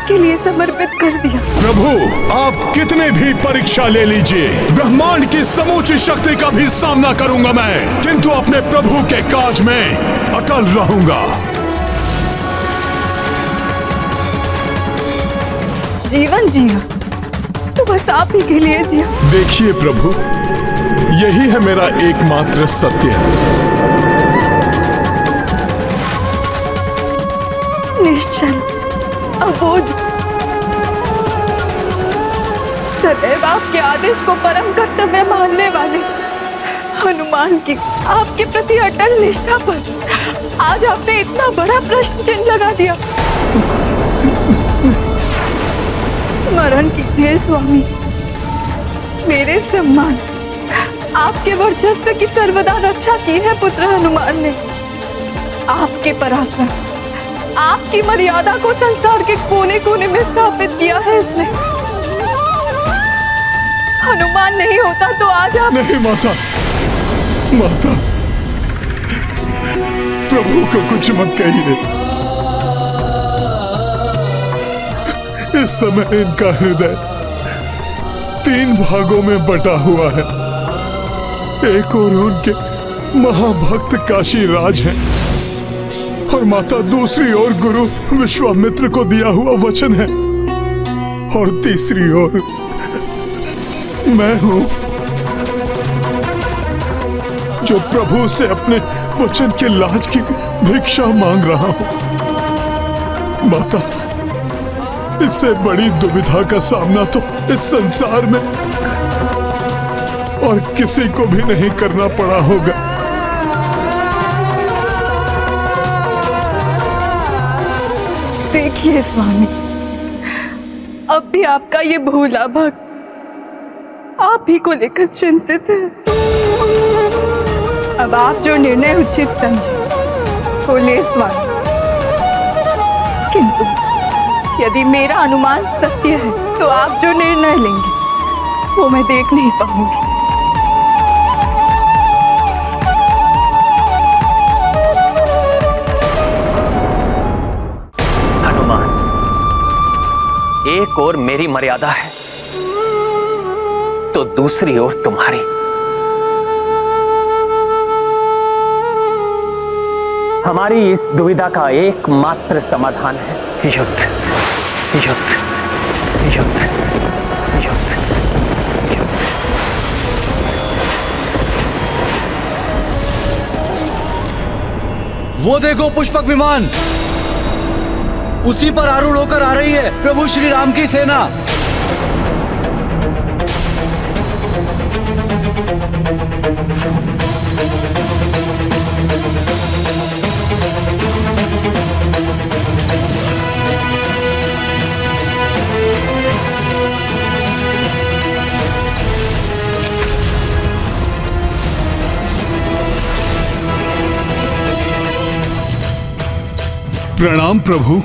आपके लिए समर्पित कर दिया। प्रभु, आप कितने भी परीक्षा ले लीजिए, ब्रह्मांड की समूची शक्ति का भी सामना करूंगा मैं, किंतु अपने प्रभु के काज में अटल रहूंगा। जीवन जिया तो बस आप ही के लिए जिया। देखिए प्रभु, यही है मेरा एकमात्र सत्य। निश्चल, अबोध, सदैव आपके आदेश को परम कर्तव्य मानने वाले हनुमान की आपके प्रति अटल निष्ठा पर आज आपने इतना बड़ा प्रश्न चिन्ह लगा दिया। स्मरण कीजिए स्वामी, मेरे सम्मान, आपके वर्चस्व की सर्वदा रक्षा की है पुत्र हनुमान ने। आपके पराक्रम, आपकी मर्यादा को संसार के कोने कोने में स्थापित किया है इसने। हनुमान नहीं होता तो आज आप नहीं माता, माता, प्रभु को कुछ मत कहिए। इस समय इनका हृदय 3 भागों में बटा हुआ है। एक और उनके महाभक्त काशी राज हैं और माता दूसरी ओर गुरु विश्वामित्र को दिया हुआ वचन है, और तीसरी ओर मैं हूं जो प्रभु से अपने वचन के लाज की भिक्षा मांग रहा हूं। माता, इससे बड़ी दुविधा का सामना तो इस संसार में और किसी को भी नहीं करना पड़ा होगा। देखिए स्वामी, अब भी आपका ये भोला भक्त आप ही को लेकर चिंतित है। अब आप जो निर्णय उचित समझे वो ले स्वामी, किंतु यदि मेरा अनुमान सत्य है तो आप जो निर्णय लेंगे वो मैं देख नहीं पाऊंगी। हनुमान, एक ओर मेरी मर्यादा है तो दूसरी ओर तुम्हारी। हमारी इस दुविधा का एकमात्र समाधान है युद्ध, युद्ध, युद्ध, युद्ध, युद्ध। वो देखो पुष्पक विमान, उसी पर आरूढ़ होकर आ रही है प्रभु श्री राम की सेना। प्रणाम प्रभु,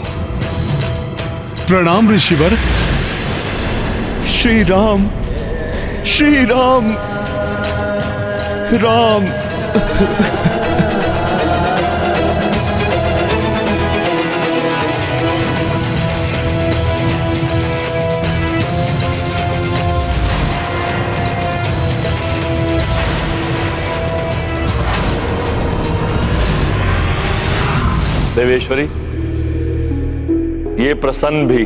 प्रणाम ऋषिवर। श्री राम, श्री राम, राम। देवेश्वरी, ये प्रसन्न भी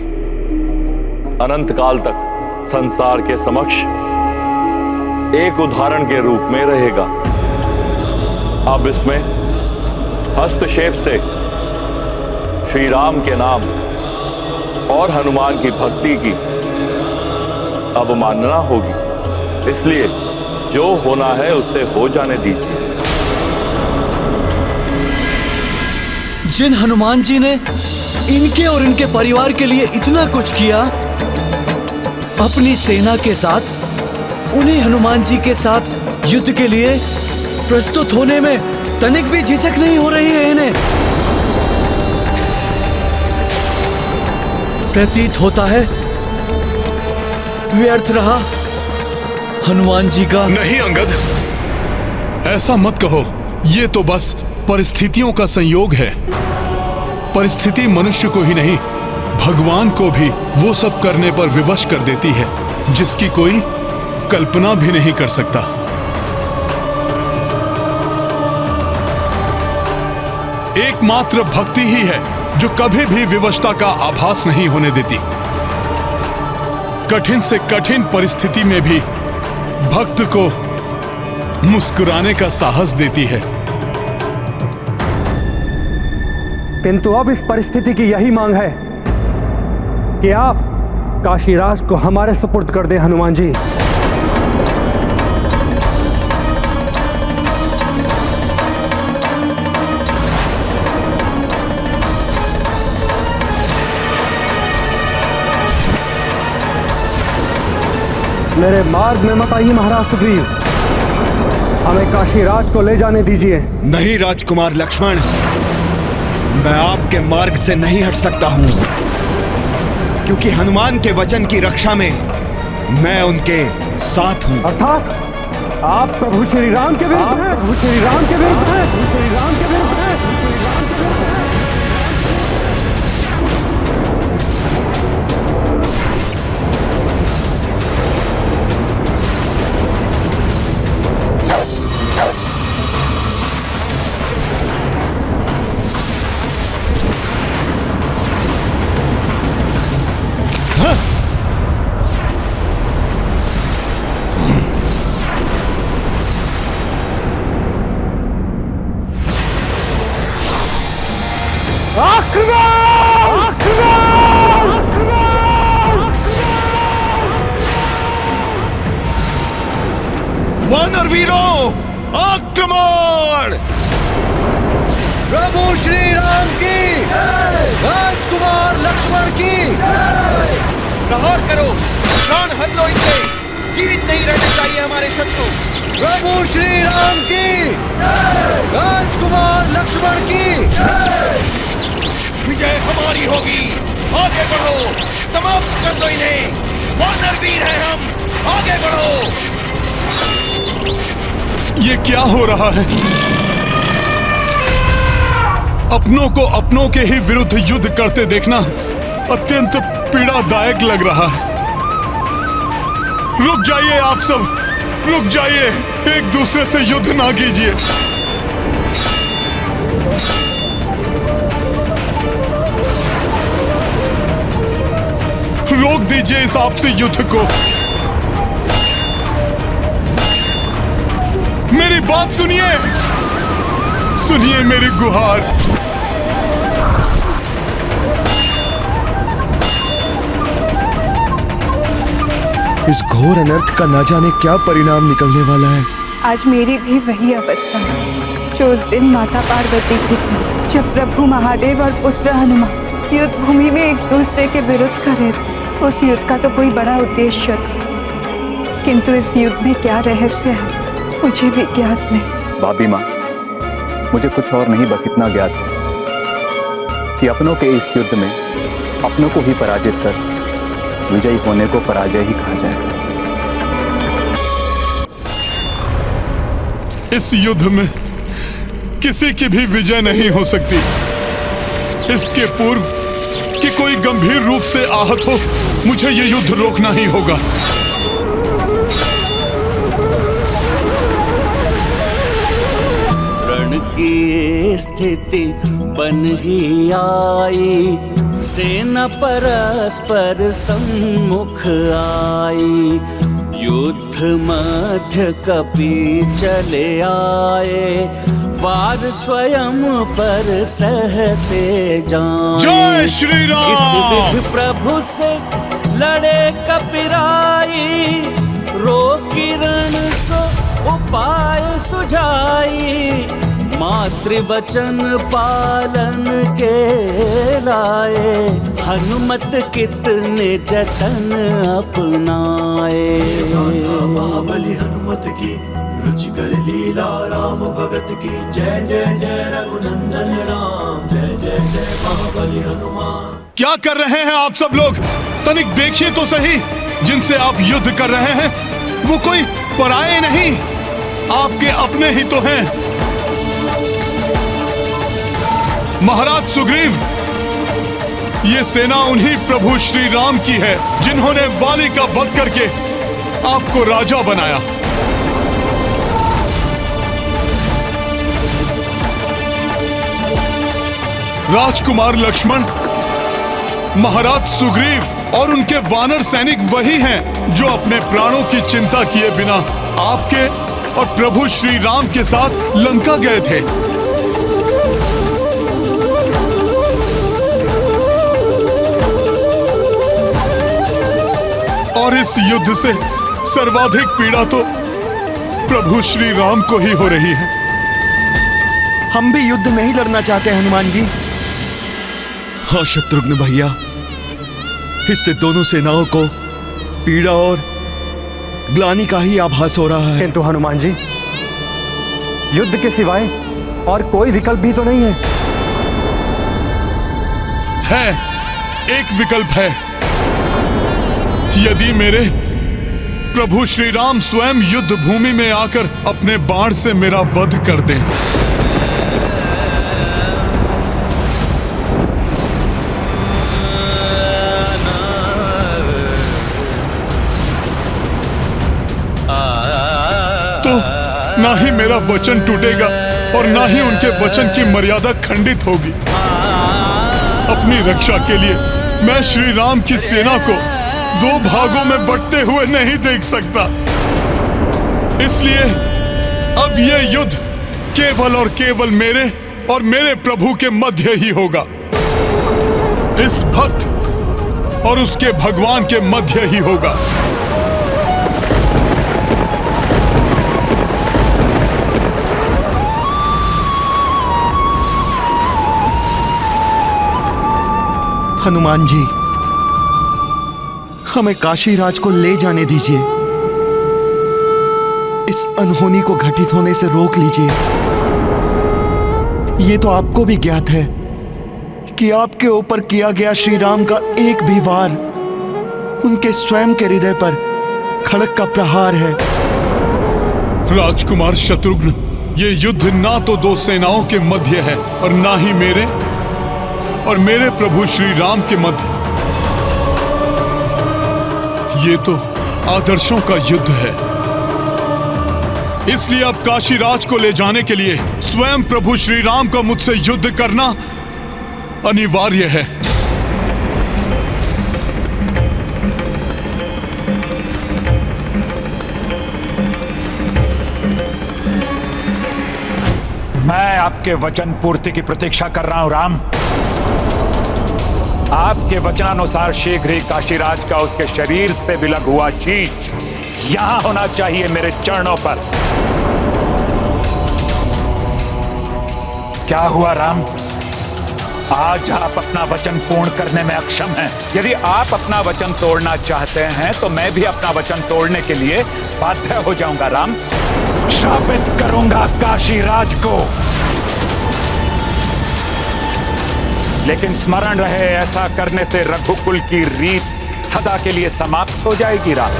अनंत काल तक संसार के समक्ष एक उदाहरण के रूप में रहेगा। अब इसमें हस्तक्षेप से श्री राम के नाम और हनुमान की भक्ति की अवमानना होगी, इसलिए जो होना है उससे हो जाने दीजिए। जिन हनुमान जी ने इनके और इनके परिवार के लिए इतना कुछ किया, अपनी सेना के साथ उन्हीं हनुमान जी के साथ युद्ध के लिए प्रस्तुत होने में तनिक भी झिझक नहीं हो रही है इन्हें। प्रतीत होता है व्यर्थ रहा हनुमान जी का। नहीं अंगद, ऐसा मत कहो। ये तो बस परिस्थितियों का संयोग है। परिस्थिति मनुष्य को ही नहीं भगवान को भी वो सब करने पर विवश कर देती है जिसकी कोई कल्पना भी नहीं कर सकता। एकमात्र भक्ति ही है जो कभी भी विवशता का आभास नहीं होने देती। कठिन से कठिन परिस्थिति में भी भक्त को मुस्कुराने का साहस देती है। किंतु अब इस परिस्थिति की यही मांग है कि आप काशीराज को हमारे सुपुर्द कर दें हनुमान जी। मेरे मार्ग में मत आइए महाराज सुग्रीव, हमें काशीराज को ले जाने दीजिए। नहीं राजकुमार लक्ष्मण, मैं आपके मार्ग से नहीं हट सकता हूं, क्योंकि हनुमान के वचन की रक्षा में मैं उनके साथ हूं। अर्थात आप प्रभु श्री राम के विरुद्ध हैं। प्रभु श्री राम के विरुद्ध हैं। श्री राम के विरुद्ध हैं। वानर वीरों, आक्रमण! प्रभु श्री राम की, राजकुमार लक्ष्मण की। प्रहार करो, प्राण हर लो इनसे, जीवित नहीं रहने चाहिए हमारे शत्रु। प्रभु श्री राम की, राजकुमार लक्ष्मण की। विजय हमारी होगी, आगे बढ़ो, समाप्त कर दो इन्हें। वानर वीर हैं हम, आगे बढ़ो। ये क्या हो रहा है? अपनों को अपनों के ही विरुद्ध युद्ध करते देखना अत्यंत पीड़ादायक लग रहा है। रुक जाइए आप सब, रुक जाइए, एक दूसरे से युद्ध ना कीजिए। रोक दीजिए इस आपसी युद्ध को। मेरी बात सुनिए, सुनिए मेरी गुहार। इस घोर अनर्थ का ना जाने क्या परिणाम निकलने वाला है। आज मेरी भी वही अवस्था है जो उस दिन माता पार्वती की थी, जब प्रभु महादेव और पुत्र हनुमान युद्ध भूमि में एक दूसरे के विरुद्ध कर रहे थे। उस युद्ध का तो कोई बड़ा उद्देश्य था, किंतु इस युद्ध में क्या रहस्य है मुझे भी ज्ञात नहीं। भाभी माँ, मुझे कुछ और नहीं, बस इतना ज्ञात है कि अपनों के इस युद्ध में अपनों को ही पराजित कर विजयी होने को पराजय ही कहा जाएगा। इस युद्ध में किसी की भी विजय नहीं हो सकती। इसके पूर्व कि कोई गंभीर रूप से आहत हो, मुझे ये युद्ध रोकना ही होगा। रण की स्थिति बन ही आई, सेना परस्पर सम्मुख आई। युद्ध मध्य कपि चले आए, वार स्वयं पर सहते जाएं। जय श्री राम। इस विधि प्रभु से लड़े कपिराई, रोकी रण सो उपाय सुझाई। मातृवचन पालन के लाए, हनुमत कितने जतन अपनाए। महाबली हनुमत की, रुचिकर लीला राम भगत की। जय जय जय रघुनंदन राम, जय जय जय महाबली हनुमान। क्या कर रहे हैं आप सब लोग? तनिक देखिए तो सही, जिनसे आप युद्ध कर रहे हैं वो कोई पराये नहीं, आपके अपने ही तो हैं। महाराज सुग्रीव, ये सेना उन्हीं प्रभु श्री राम की है जिन्होंने वाली का वध करके आपको राजा बनाया। राजकुमार लक्ष्मण, महाराज सुग्रीव और उनके वानर सैनिक वही हैं जो अपने प्राणों की चिंता किए बिना आपके और प्रभु श्री राम के साथ लंका गए थे। और इस युद्ध से सर्वाधिक पीड़ा तो प्रभु श्री राम को ही हो रही है। हम भी युद्ध नहीं लड़ना चाहते हनुमान जी। हाँ शत्रुघ्न भैया, इससे दोनों सेनाओं को पीड़ा और ग्लानि का ही आभास हो रहा है। किंतु हनुमान जी, युद्ध के सिवाय और कोई विकल्प भी तो नहीं है। है, एक विकल्प है। यदि मेरे प्रभु श्री राम स्वयं युद्ध भूमि में आकर अपने बाण से मेरा वध कर दें। तो ना ही मेरा वचन टूटेगा और ना ही उनके वचन की मर्यादा खंडित होगी। अपनी रक्षा के लिए मैं श्री राम की सेना को दो भागों में बंटते हुए नहीं देख सकता। इसलिए अब यह युद्ध केवल और केवल मेरे और मेरे प्रभु के मध्य ही होगा। इस भक्त और उसके भगवान के मध्य ही होगा। हनुमान जी, हमें काशीराज को ले जाने दीजिए। इस अनहोनी को घटित होने से रोक लीजिए। ये तो आपको भी ज्ञात है कि आपके ऊपर किया गया श्री राम का एक भी वार उनके स्वयं के हृदय पर खड़क का प्रहार है। राजकुमार शत्रुघ्न, ये युद्ध ना तो दो सेनाओं के मध्य है और ना ही मेरे और मेरे प्रभु श्री राम के मध्य। ये तो आदर्शों का युद्ध है। इसलिए अब काशीराज को ले जाने के लिए स्वयं प्रभु श्री राम का मुझसे युद्ध करना अनिवार्य है। मैं आपके वचन पूर्ति की प्रतीक्षा कर रहा हूं राम। आपके वचनानुसार शीघ्र ही काशीराज का उसके शरीर से विलग हुआ शीश यहां होना चाहिए मेरे चरणों पर। क्या हुआ राम? आज आप अपना वचन पूर्ण करने में अक्षम हैं। यदि आप अपना वचन तोड़ना चाहते हैं तो मैं भी अपना वचन तोड़ने के लिए बाध्य हो जाऊंगा राम। शापित करूंगा काशीराज को। लेकिन स्मरण रहे, ऐसा करने से रघुकुल की रीत सदा के लिए समाप्त हो जाएगी राम।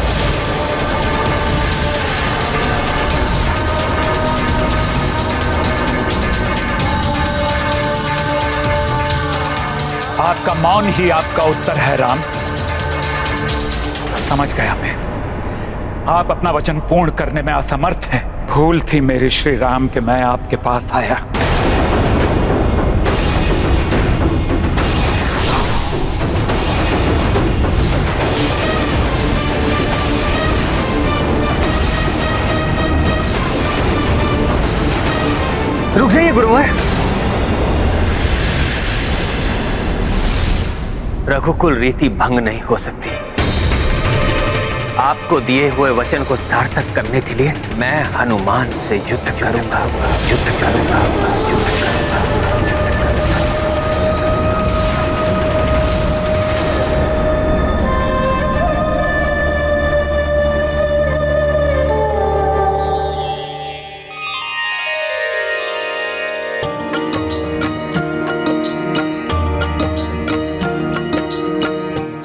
आपका मौन ही आपका उत्तर है राम। समझ गया मैं, आप अपना वचन पूर्ण करने में असमर्थ हैं। भूल थी मेरे श्री राम कि मैं आपके पास आया। रुक जाइए गुरुवर। रघुकुल रीति भंग नहीं हो सकती। आपको दिए हुए वचन को सार्थक करने के लिए मैं हनुमान से युद्ध करूंगा, युद्ध करूंगा, युद्ध करूंगा।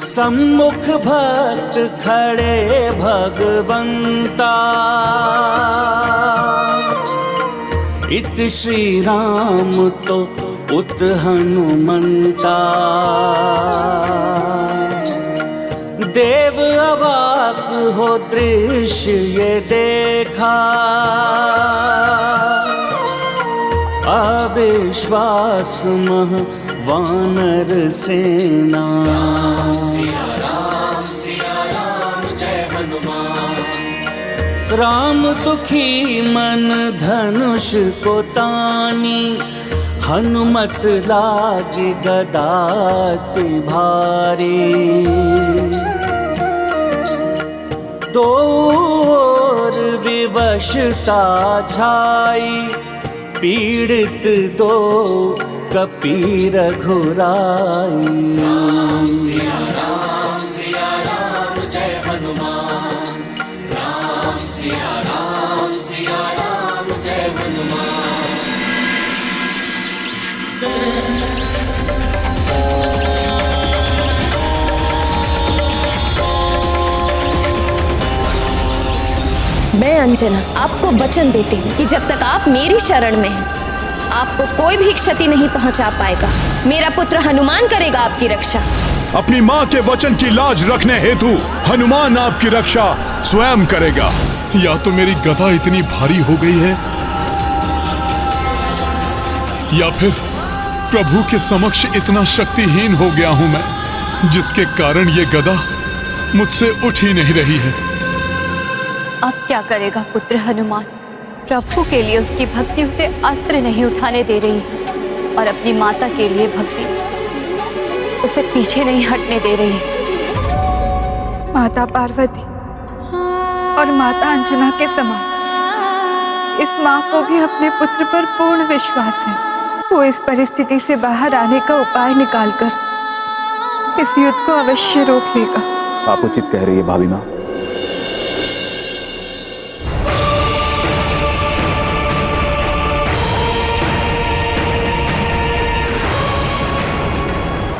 सम्मुख भक्त खड़े भगवंता, इत श्री राम तो उत हनुमंता। देव अवाक हो दृश्य ये देखा, अविश्वास मह वानर सेना। सिया राम जय हनुमान। राम दुखी मन धनुष को तानी, हनुमत लागी गदा ति भारी। दो ओर विवशता छाई, पीड़ित दो कपी रघुराई। सिया राम जय हनुमान। राम सिया राम जय हनुमान। मैं अंजना आपको वचन देती हूँ कि जब तक आप मेरी शरण में हैं, आपको कोई भी क्षति नहीं पहुँचा पाएगा। मेरा पुत्र हनुमान करेगा आपकी रक्षा। अपनी माँ के वचन की लाज रखने हेतु हनुमान आपकी रक्षा स्वयं करेगा। या तो मेरी गदा इतनी भारी हो गई है, या फिर प्रभु के समक्ष इतना शक्तिहीन हो गया हूं मैं, जिसके कारण ये गदा मुझसे उठ ही नहीं रही है। अब क्या करेगा पुत्र हनुमान? प्रभु के लिए उसकी भक्ति उसे अस्त्र नहीं उठाने दे रही है, और अपनी माता के लिए भक्ति उसे पीछे नहीं हटने दे रही है। माता पार्वती और माता अंजना के समान इस माँ को भी अपने पुत्र पर पूर्ण विश्वास है। वो इस परिस्थिति से बाहर आने का उपाय निकालकर इस युद्ध को अवश्य रोक लेगा। आप उचित कह रही है भाभी माँ।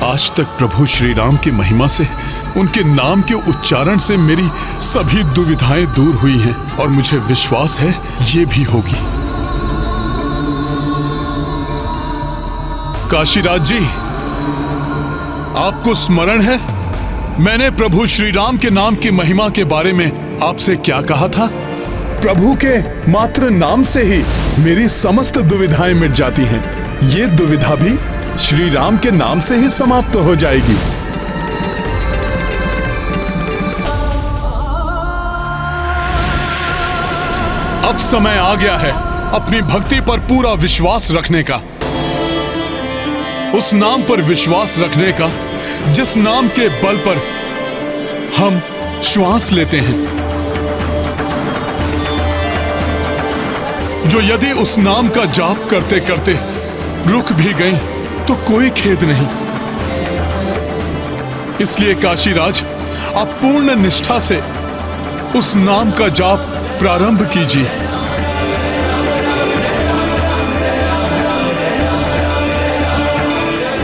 आज तक प्रभु श्री राम की महिमा से, उनके नाम के उच्चारण से मेरी सभी दुविधाएं दूर हुई हैं, और मुझे विश्वास है ये भी होगी। काशीराज जी, आपको स्मरण है मैंने प्रभु श्री राम के नाम की महिमा के बारे में आपसे क्या कहा था? प्रभु के मात्र नाम से ही मेरी समस्त दुविधाएं मिट जाती हैं। ये दुविधा भी श्री राम के नाम से ही समाप्त हो जाएगी। अब समय आ गया है अपनी भक्ति पर पूरा विश्वास रखने का, उस नाम पर विश्वास रखने का जिस नाम के बल पर हम श्वास लेते हैं, जो यदि उस नाम का जाप करते करते रुक भी गई तो कोई खेद नहीं। इसलिए काशीराज, आप पूर्ण निष्ठा से उस नाम का जाप प्रारंभ कीजिए।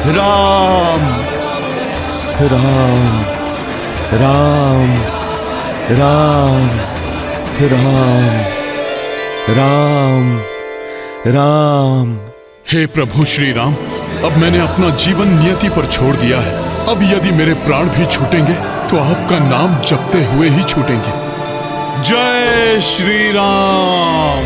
राम राम राम राम राम राम राम। हे प्रभु श्री राम, अब मैंने अपना जीवन नियति पर छोड़ दिया है। अब यदि मेरे प्राण भी छूटेंगे तो आपका नाम जपते हुए ही छूटेंगे। जय श्री राम।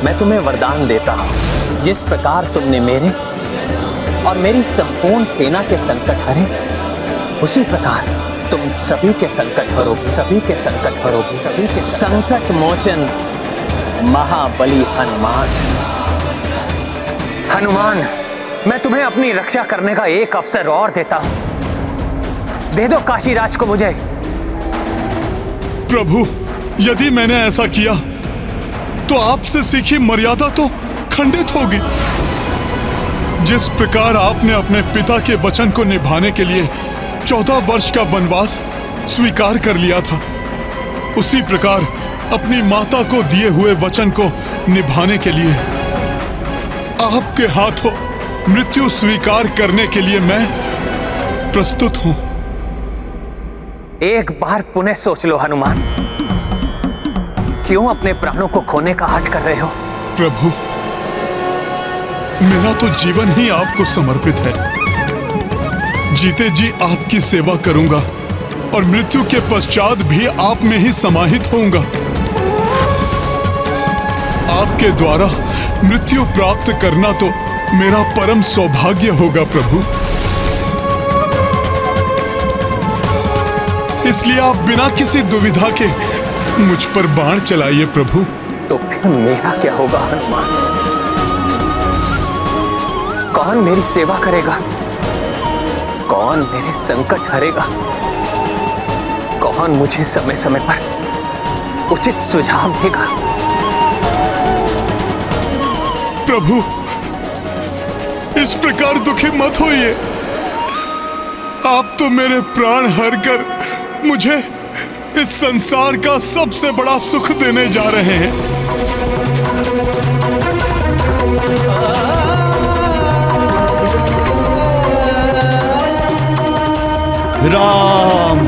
मैं तुम्हें वरदान देता हूँ, जिस प्रकार तुमने मेरे और मेरी संपूर्ण सेना के संकट हरे, उसी प्रकार तुम सभी के संकट हरोगी, सभी के संकट हरोगी, सभी के संकट मोचन महाबली हनुमान। हनुमान, मैं तुम्हें अपनी रक्षा करने का एक अवसर और देता हूं। दे दो काशीराज को मुझे। प्रभु, यदि मैंने ऐसा किया तो आपसे सीखी मर्यादा तो खंडित होगी। जिस प्रकार आपने अपने पिता के वचन को निभाने के लिए 14 वर्ष का वनवास स्वीकार कर लिया था, उसी प्रकार अपनी माता को दिए हुए वचन को निभाने के लिए आपके हाथों मृत्यु स्वीकार करने के लिए मैं प्रस्तुत हूं। एक बार पुनः सोच लो हनुमान, क्यों अपने प्राणों को खोने का हठ कर रहे हो? प्रभु, मेरा तो जीवन ही आपको समर्पित है। जीते जी आपकी सेवा करूंगा और मृत्यु के पश्चात भी आप में ही समाहित होऊंगा। आपके द्वारा मृत्यु प्राप्त करना तो मेरा परम सौभाग्य होगा प्रभु। इसलिए आप बिना किसी दुविधा के मुझ पर बाण चलाइए प्रभु। तो फिर मेरा क्या होगा हनुमान? कौन मेरी सेवा करेगा? कौन मेरे संकट हरेगा? कौन मुझे समय समय पर उचित सुझाव देगा? प्रभु, इस प्रकार दुखी मत होइए। आप तो मेरे प्राण हर कर मुझे इस संसार का सबसे बड़ा सुख देने जा रहे हैं। राम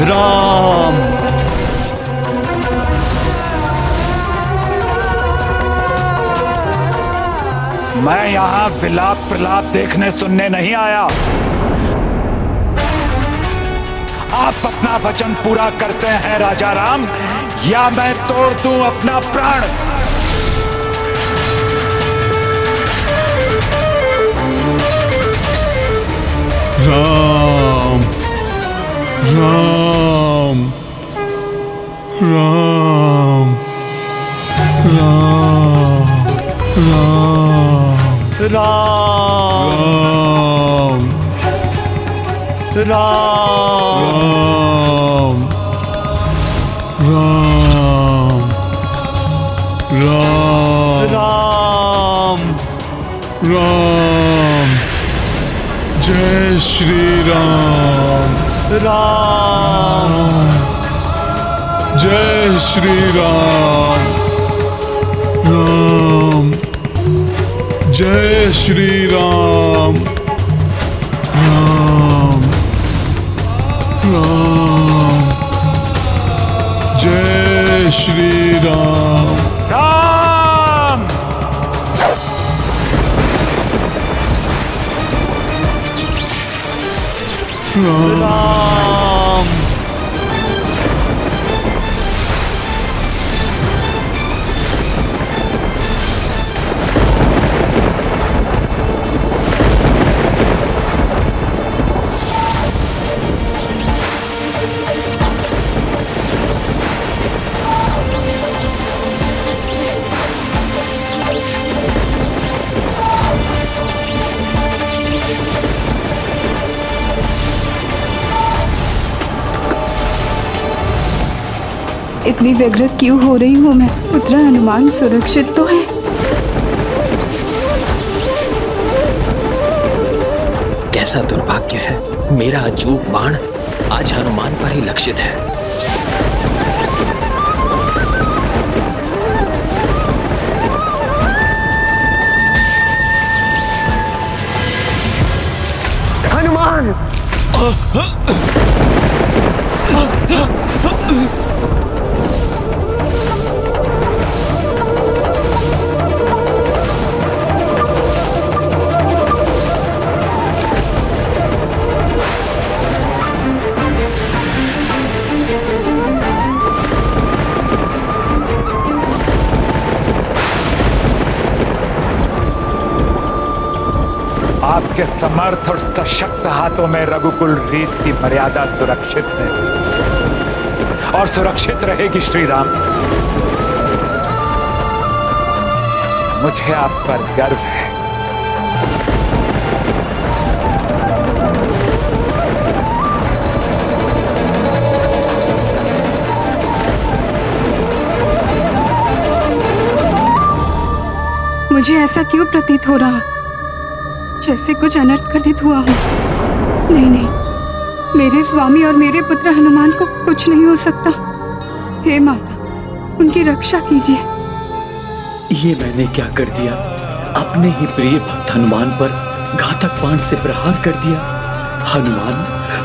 राम मैं यहां विलाप प्रलाप देखने सुनने नहीं आया। आप अपना वचन पूरा करते हैं राजा राम, या मैं तोड़ दूं अपना प्राण। राम राम राम राम राम राम राम राम राम राम। जय श्री राम। राम जय श्री राम। राम जय श्री राम। राम राम जय श्री राम। राम राम इतनी व्यग्र क्यों हो रही हूँ मैं? पुत्र हनुमान सुरक्षित तो है? कैसा दुर्भाग्य है, मेरा अचूक बाण आज हनुमान पर ही लक्षित है। हनुमान! आपके समर्थ और सशक्त हाथों में रघुकुल रीत की मर्यादा सुरक्षित है और सुरक्षित रहेगी श्री राम। मुझे आप पर गर्व है। मुझे ऐसा क्यों प्रतीत हो रहा जैसे कुछ अनर्थ घटित हुआ हो। नहीं नहीं, मेरे स्वामी और मेरे पुत्र हनुमान को कुछ नहीं हो सकता। हे माता, उनकी रक्षा कीजिए। ये मैंने क्या कर दिया? अपने ही प्रिय भक्त हनुमान पर घातक बाण से प्रहार कर दिया। हनुमान,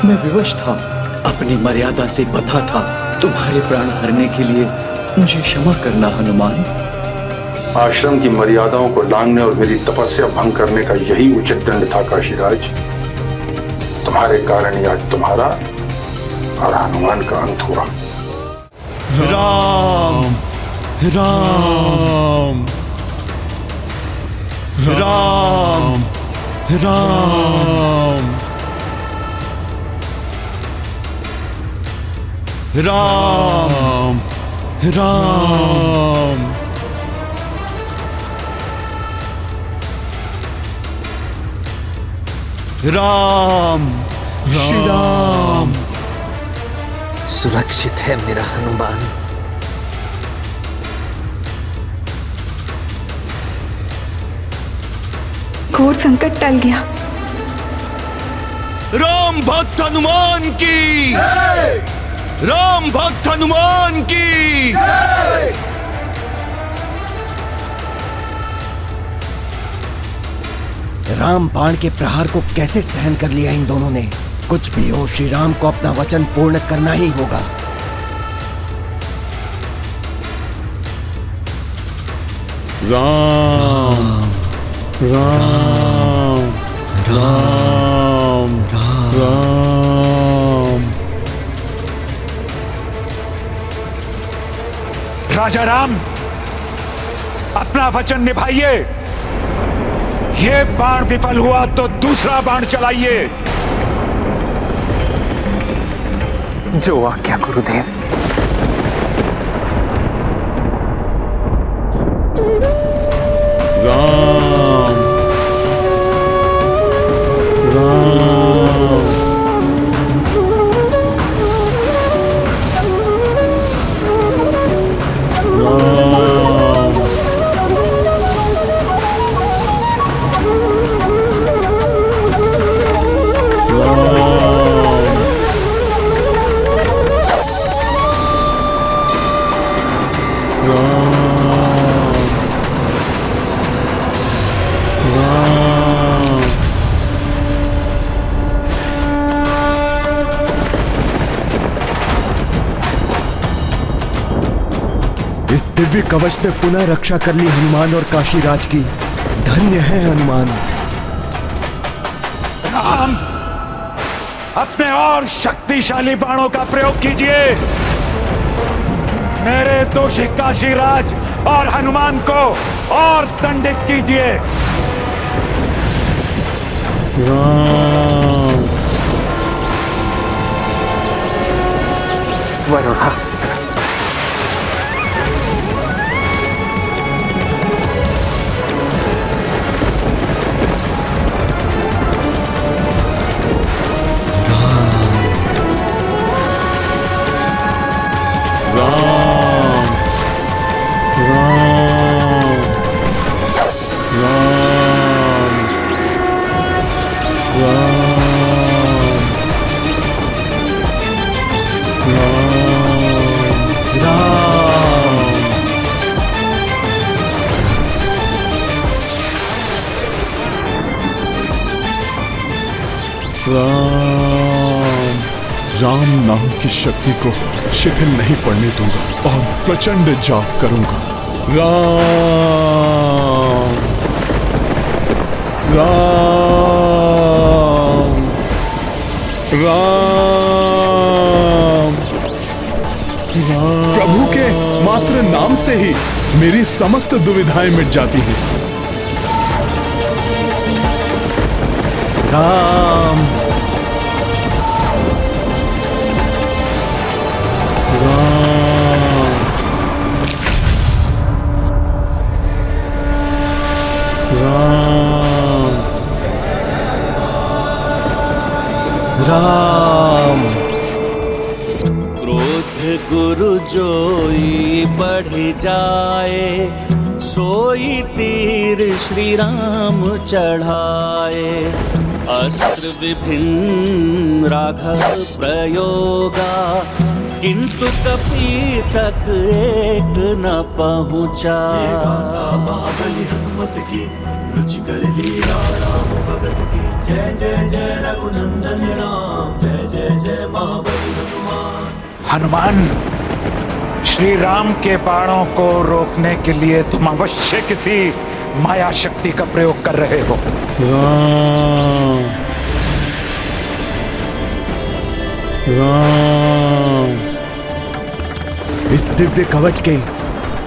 मैं विवश था, अपनी मर्यादा से बंधा था। तुम्हारे प्राण हरने के लिए मुझे क्षमा करना हनुमान। आश्रम की मर्यादाओं को लांघने और मेरी तपस्या भंग करने का यही उचित दंड था काशीराज। तुम्हारे कारण ही आज तुम्हारा और हनुमान का अंत हुआ। राम राम राम राम राम राम राम श्री राम। सुरक्षित है मेरा हनुमान। घोर संकट टल गया। राम भक्त हनुमान की, राम भक्त हनुमान की। राम बाण के प्रहार को कैसे सहन कर लिया इन दोनों ने। कुछ भी हो, श्री राम को अपना वचन पूर्ण करना ही होगा। राम राम राम राम। राजा राम, अपना वचन निभाइए। ये बाण विफल हुआ तो दूसरा बाण चलाइए। जो आज्ञा गुरुदेव। राम राम इस दिव्य कवच ने पुनः रक्षा कर ली हनुमान और काशीराज की। धन्य है हनुमान। राम, अपने और शक्तिशाली बाणों का प्रयोग कीजिए। मेरे दोषी काशीराज और हनुमान को और दंडित कीजिए। राम। वरुणास्त्र। राम राम नाम की शक्ति को शिथिल नहीं पड़ने दूंगा और प्रचंड जाप करूंगा। राम राम राम राम। प्रभु के मात्र नाम से ही मेरी समस्त दुविधाएं मिट जाती हैं। राम राम राम। क्रोध गुरु जोई बढ़ जाए, सोई तीर श्री राम चढ़ाए, अस्त्र विभिन्न राघव प्रयोगा, किंतु कपी तक एक न पहुँचा। महाबली हनुमत की रुचिकर लीला राम भगत की, जय जय जय रघुनंदन राम, जय जय जय महाबली हनुमान। हनुमान, श्री राम के बाणों को रोकने के लिए तुम अवश्य किसी माया शक्ति का प्रयोग कर रहे हो। राम राम, इस दिव्य कवच के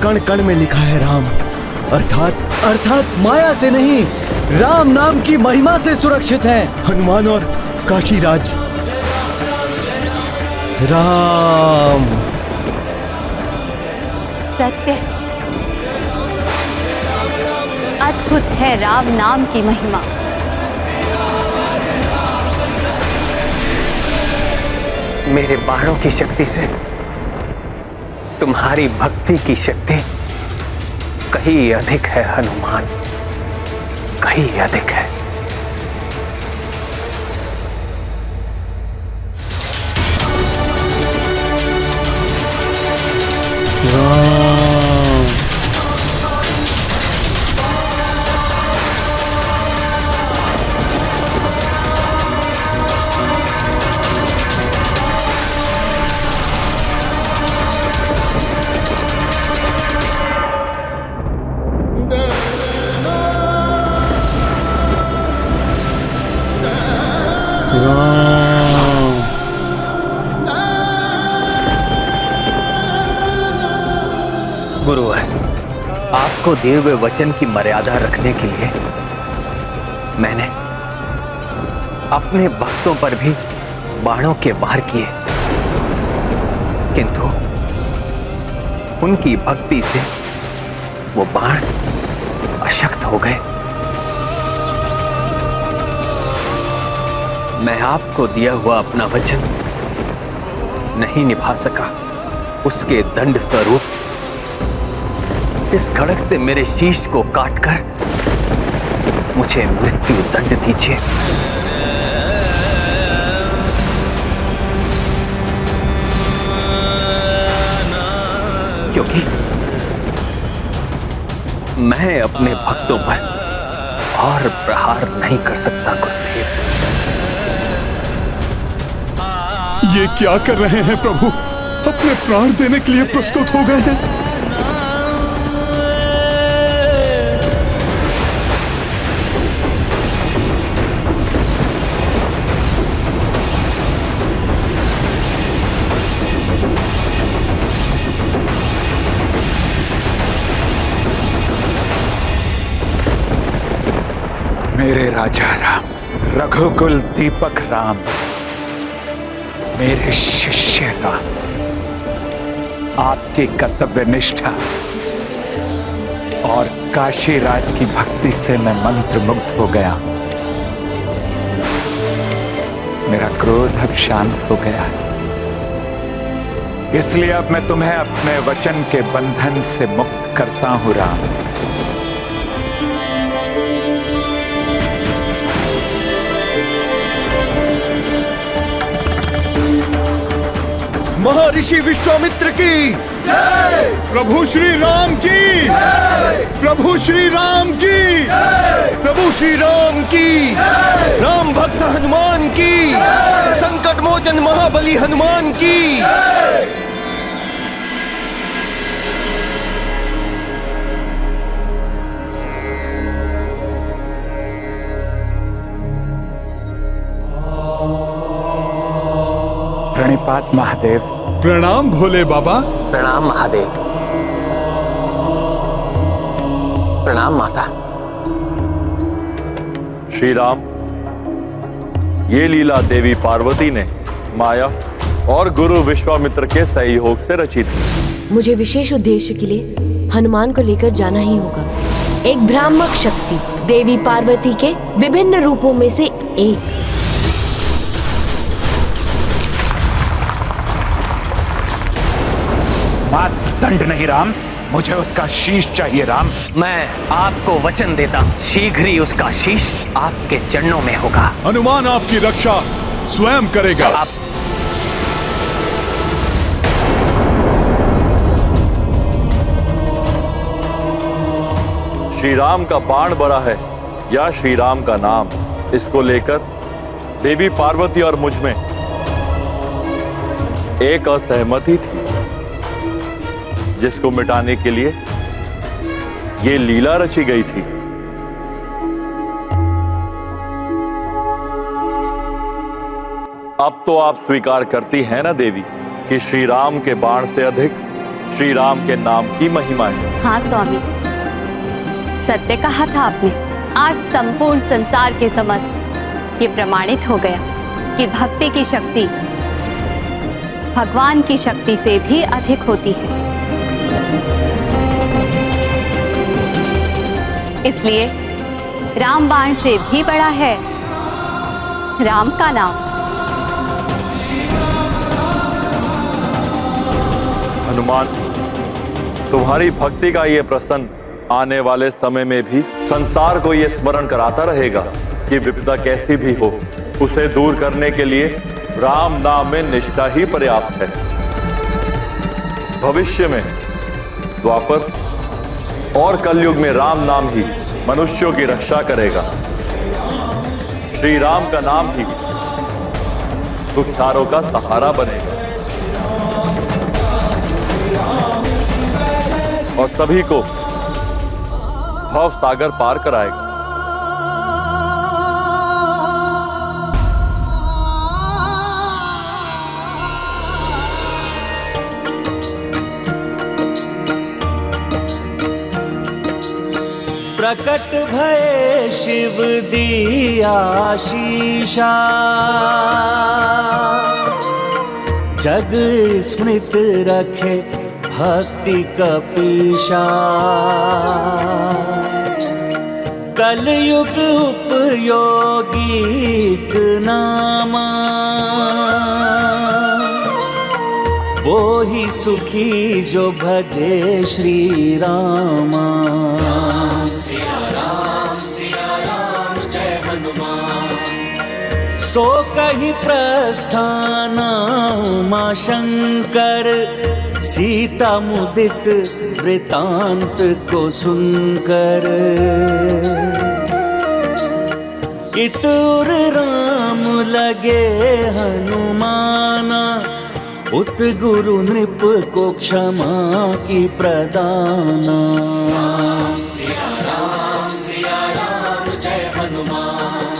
कण कण में लिखा है राम, अर्थात माया से नहीं, राम नाम की महिमा से सुरक्षित है। हनुमान और काशीराज। राम सत्य, अद्भुत है राम नाम की महिमा। मेरे बाणों की शक्ति से तुम्हारी भक्ति की शक्ति कहीं अधिक है हनुमान, कहीं अधिक है। गुरुवर, आपको दिए हुए वचन की मर्यादा रखने के लिए मैंने अपने भक्तों पर भी बाणों के वार किए, किंतु उनकी भक्ति से वो बाण अशक्त हो गए। मैं आपको दिया हुआ अपना वचन नहीं निभा सका, उसके दंड स्वरूप इस खड़ग से मेरे शीश को काटकर मुझे मृत्यु दंड दीजिए। क्योंकि मैं अपने भक्तों पर और प्रहार नहीं कर सकता गुरुदेव। ये क्या कर रहे हैं प्रभु? अपने प्राण देने के लिए प्रस्तुत हो गए हैं। मेरे राजा राम, रघुकुल दीपक राम, मेरे शिष्य राम, आपकी कर्तव्य निष्ठा और काशीराज की भक्ति से मैं मंत्रमुग्ध हो गया। मेरा क्रोध अब शांत हो गया है, इसलिए अब मैं तुम्हें अपने वचन के बंधन से मुक्त करता हूं राम। महर्षि विश्वामित्र की जय, प्रभु श्री राम की जय, प्रभु श्री राम की जय, प्रभु श्री राम की जय, राम भक्त हनुमान की जय, संकट मोचन महाबली हनुमान की जय। प्रणिपात महादेव। प्रणाम भोले बाबा। प्रणाम महादेव। प्रणाम माता। श्री राम, ये लीला देवी पार्वती ने माया और गुरु विश्वामित्र के सहयोग से रची थी। मुझे विशेष उद्देश्य के लिए हनुमान को लेकर जाना ही होगा। एक भ्रामक शक्ति देवी पार्वती के विभिन्न रूपों में से एक। दंड नहीं राम, मुझे उसका शीश चाहिए राम। मैं आपको वचन देता हूं, शीघ्र ही उसका शीश आपके चरणों में होगा। हनुमान आपकी रक्षा स्वयं करेगा। श्री राम का बाण बड़ा है या श्री राम का नाम, इसको लेकर देवी पार्वती और मुझ में एक असहमति थी, जिसको मिटाने के लिए ये लीला रची गई थी। अब तो आप स्वीकार करती हैं ना देवी कि श्री राम के बाण से अधिक श्री राम के नाम की महिमा है। हाँ स्वामी, सत्य कहा था आपने। आज संपूर्ण संसार के समस्त ये प्रमाणित हो गया कि भक्ति की शक्ति भगवान की शक्ति से भी अधिक होती है। इसलिए रामबाण से भी बड़ा है राम का नाम। हनुमान, तुम्हारी भक्ति का ये प्रसन्न आने वाले समय में भी संसार को ये स्मरण कराता रहेगा कि विपदा कैसी भी हो, उसे दूर करने के लिए राम नाम में निष्ठा ही पर्याप्त है। भविष्य में द्वापर और कलयुग में राम नाम ही मनुष्यों की रक्षा करेगा। श्री राम का नाम ही दुखियारों का सहारा बनेगा और सभी को भव सागर पार कराएगा। प्रकट भय शिव दिया शीशा, जग स्मृत रखे भक्ति कपीशा। कलयुग उपयोगी नामा, वो ही सुखी जो भजे श्री रामा। सिया राम जय हनुमान। सो कही प्रस्थान उमा शंकर, सीता मुदित वृतांत को सुनकर। इतुर राम लगे हनुमाना, उत गुरु नृप को क्षमा की प्रदाना। सिया राम जय हनुमान।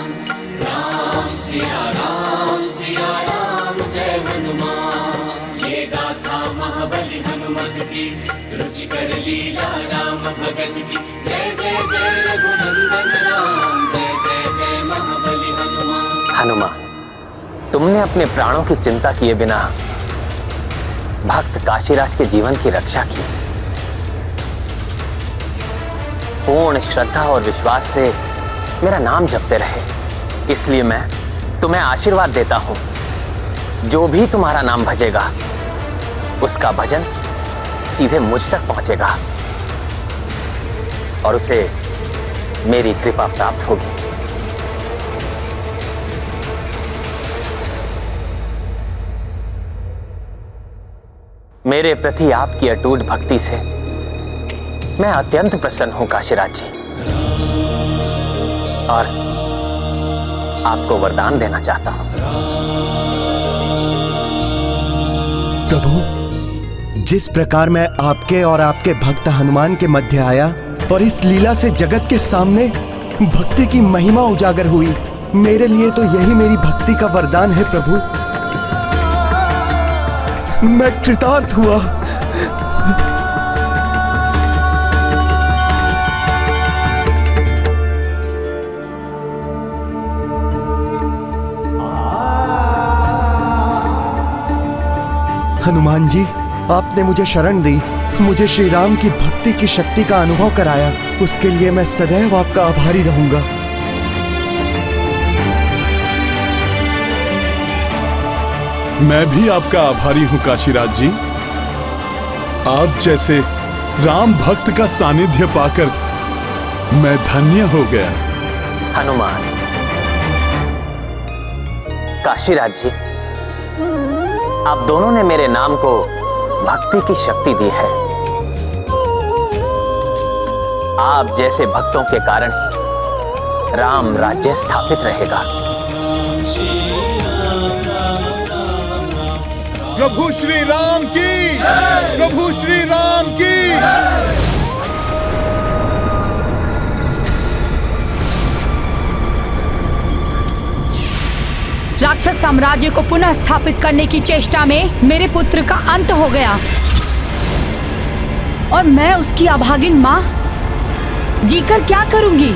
राम सिया राम जय हनुमान। ये गाथा महाबली हनुमत की, रुचिकर लीला राम भगत की। जय जय जय रघुनंदन राम, जय जय जय महाबली हनुमान। हनुमान, तुमने अपने प्राणों की चिंता किए बिना भक्त काशीराज के जीवन की रक्षा की। पूर्ण श्रद्धा और विश्वास से मेरा नाम जपते रहे, इसलिए मैं तुम्हें आशीर्वाद देता हूं। जो भी तुम्हारा नाम भजेगा उसका भजन सीधे मुझ तक पहुंचेगा और उसे मेरी कृपा प्राप्त होगी। मेरे प्रति आपकी अटूट भक्ति से मैं अत्यंत प्रसन्न हूं काशीराज जी, और आपको वरदान देना चाहता हूं। प्रभु, जिस प्रकार मैं आपके और आपके भक्त हनुमान के मध्य आया और इस लीला से जगत के सामने भक्ति की महिमा उजागर हुई, मेरे लिए तो यही मेरी भक्ति का वरदान है प्रभु। मैं कृतार्थ हुआ। हनुमान जी, आपने मुझे शरण दी, मुझे श्री राम की भक्ति की शक्ति का अनुभव कराया, उसके लिए मैं सदैव आपका आभारी रहूंगा। मैं भी आपका आभारी हूं काशीराज जी। आप जैसे राम भक्त का सानिध्य पाकर मैं धन्य हो गया। हनुमान, काशीराज जी, आप दोनों ने मेरे नाम को भक्ति की शक्ति दी है। आप जैसे भक्तों के कारण ही राम राज्य स्थापित रहेगा। प्रभु श्री राम की, प्रभु श्री राम की। राक्षस साम्राज्य को पुनः स्थापित करने की चेष्टा में मेरे पुत्र का अंत हो गया और मैं उसकी अभागिन मां जीकर क्या करूंगी?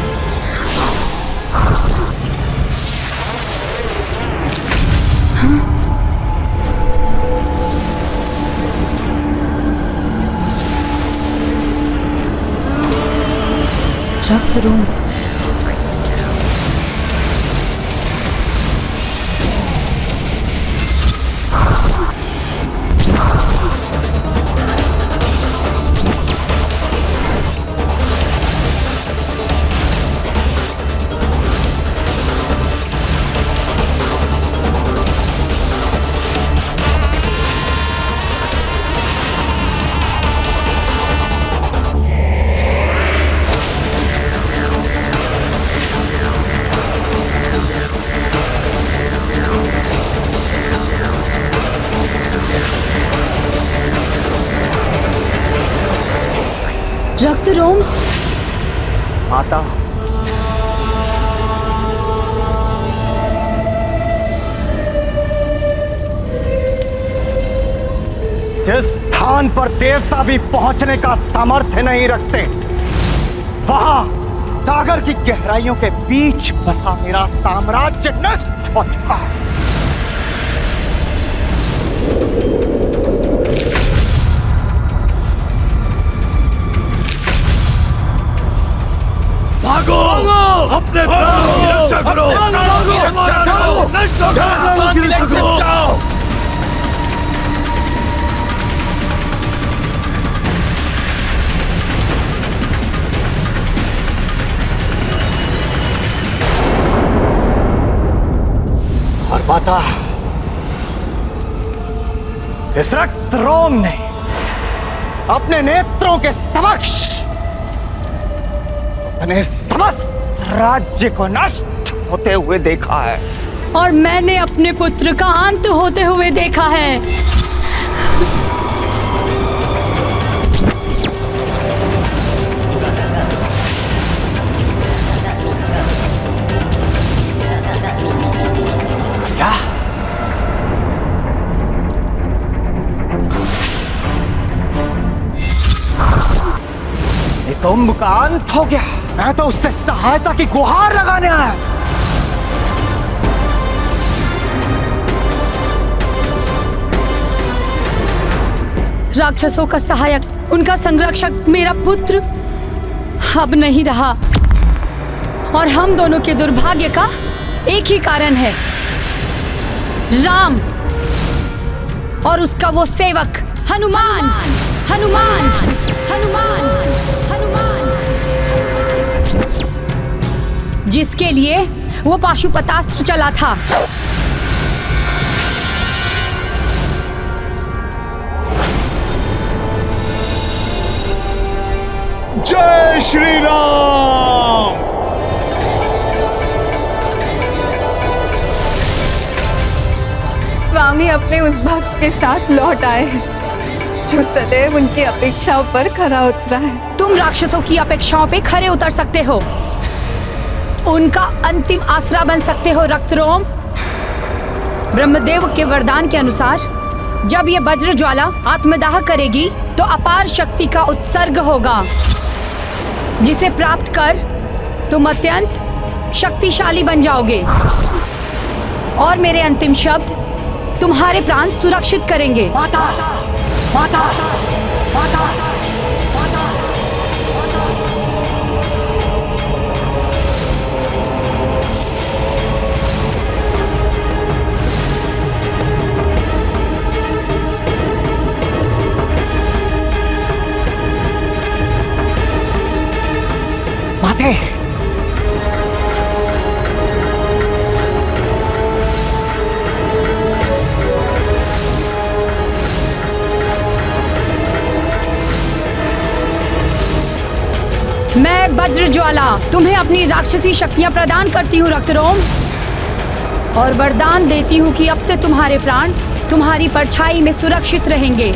रक्त रोम रक्त रोम माता, जिस स्थान पर देवता भी पहुंचने का सामर्थ्य नहीं रखते, वहां सागर की गहराइयों के बीच बसा मेरा साम्राज्य नष्ट हो चुका है। भागो, अपने प्राणों की रक्षा करो, नष्ट हो जाओ। और माता, इस रक्त रोम ने अपने नेत्रों के समक्ष अपने समस्त राज्य को नष्ट होते हुए देखा है और मैंने अपने पुत्र का अंत होते हुए देखा है। क्या? नितंब का अंत हो गया? मैं तो उससे सहायता की गुहार लगाने आया। राक्षसों का सहायक, उनका संरक्षक मेरा पुत्र अब नहीं रहा और हम दोनों के दुर्भाग्य का एक ही कारण है, राम और उसका वो सेवक हनुमान। हनुमान, हनुमान, हनुमान, जिसके लिए वो पाशुपतास्त्र चला था। जय श्री राम। स्वामी अपने उस भक्त के साथ लौट आए हैं जो सदैव उनकी अपेक्षाओं पर खरा उतरा है। तुम राक्षसों की अपेक्षाओं पे खरे उतर सकते हो, उनका अंतिम आसरा बन सकते हो। रक्तरोम, ब्रह्मदेव के वरदान के अनुसार जब ये वज्र ज्वाला आत्मदाह करेगी तो अपार शक्ति का उत्सर्ग होगा, जिसे प्राप्त कर तुम अत्यंत शक्तिशाली बन जाओगे और मेरे अंतिम शब्द तुम्हारे प्राण सुरक्षित करेंगे। माता, माता, माता, माता। वज्र ज्वाला तुम्हें अपनी राक्षसी शक्तियां प्रदान करती हूँ रक्तरोम, और वरदान देती हूँ कि अब से तुम्हारे प्राण तुम्हारी परछाई में सुरक्षित रहेंगे।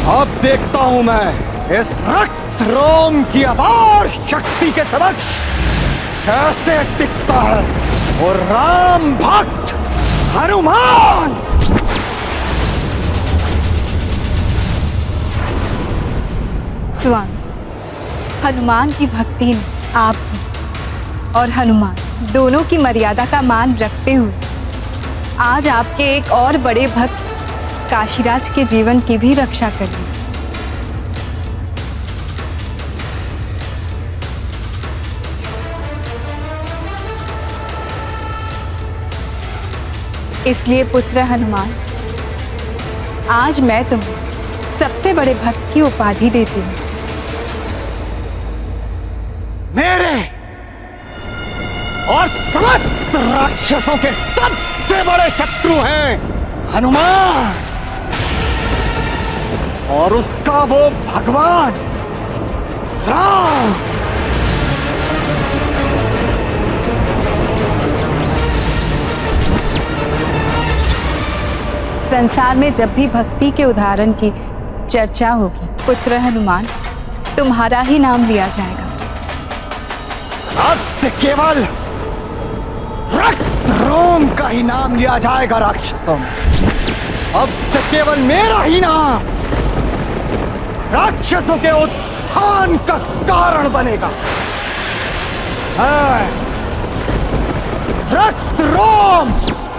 अब देखता हूं मैं इस रक्त रोम की अपार शक्ति के समक्ष कैसे टिकता है वो राम भक्त हनुमान। स्वामी, हनुमान की भक्ति ने आप और हनुमान दोनों की मर्यादा का मान रखते हुए आज आपके एक और बड़े भक्त काशीराज के जीवन की भी रक्षा कर ली। इसलिए पुत्र हनुमान, आज मैं तुम्हें सबसे बड़े भक्त की उपाधि देती हूँ। मेरे और समस्त राक्षसों के सबसे बड़े शत्रु हैं हनुमान और उसका वो भगवान राम। संसार में जब भी भक्ति के उदाहरण की चर्चा होगी, पुत्र हनुमान तुम्हारा ही नाम लिया जाएगा। अब से केवल रक्त रोम का ही नाम लिया जाएगा राक्षसों में। अब से केवल मेरा ही नाम राक्षसों के उत्थान का कारण बनेगा। रक्त रोम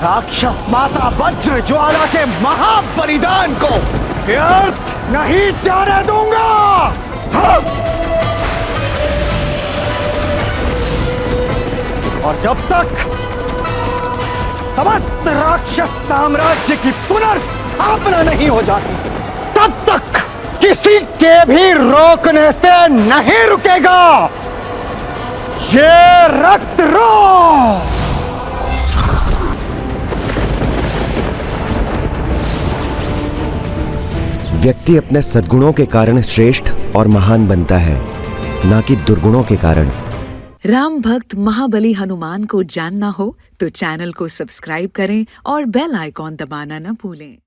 राक्षस माता वज्र ज्वाला के महाबलिदान को व्यर्थ नहीं जाने दूंगा। और जब तक समस्त राक्षस साम्राज्य की पुनर्स्थापना नहीं हो जाती, तब तक किसी के भी रोकने से नहीं रुकेगा ये रक्त रोम। व्यक्ति अपने सद्गुणों के कारण श्रेष्ठ और महान बनता है, ना कि दुर्गुणों के कारण। राम भक्त महाबली हनुमान को जानना हो तो चैनल को सब्सक्राइब करें और बेल आइकॉन दबाना न भूलें।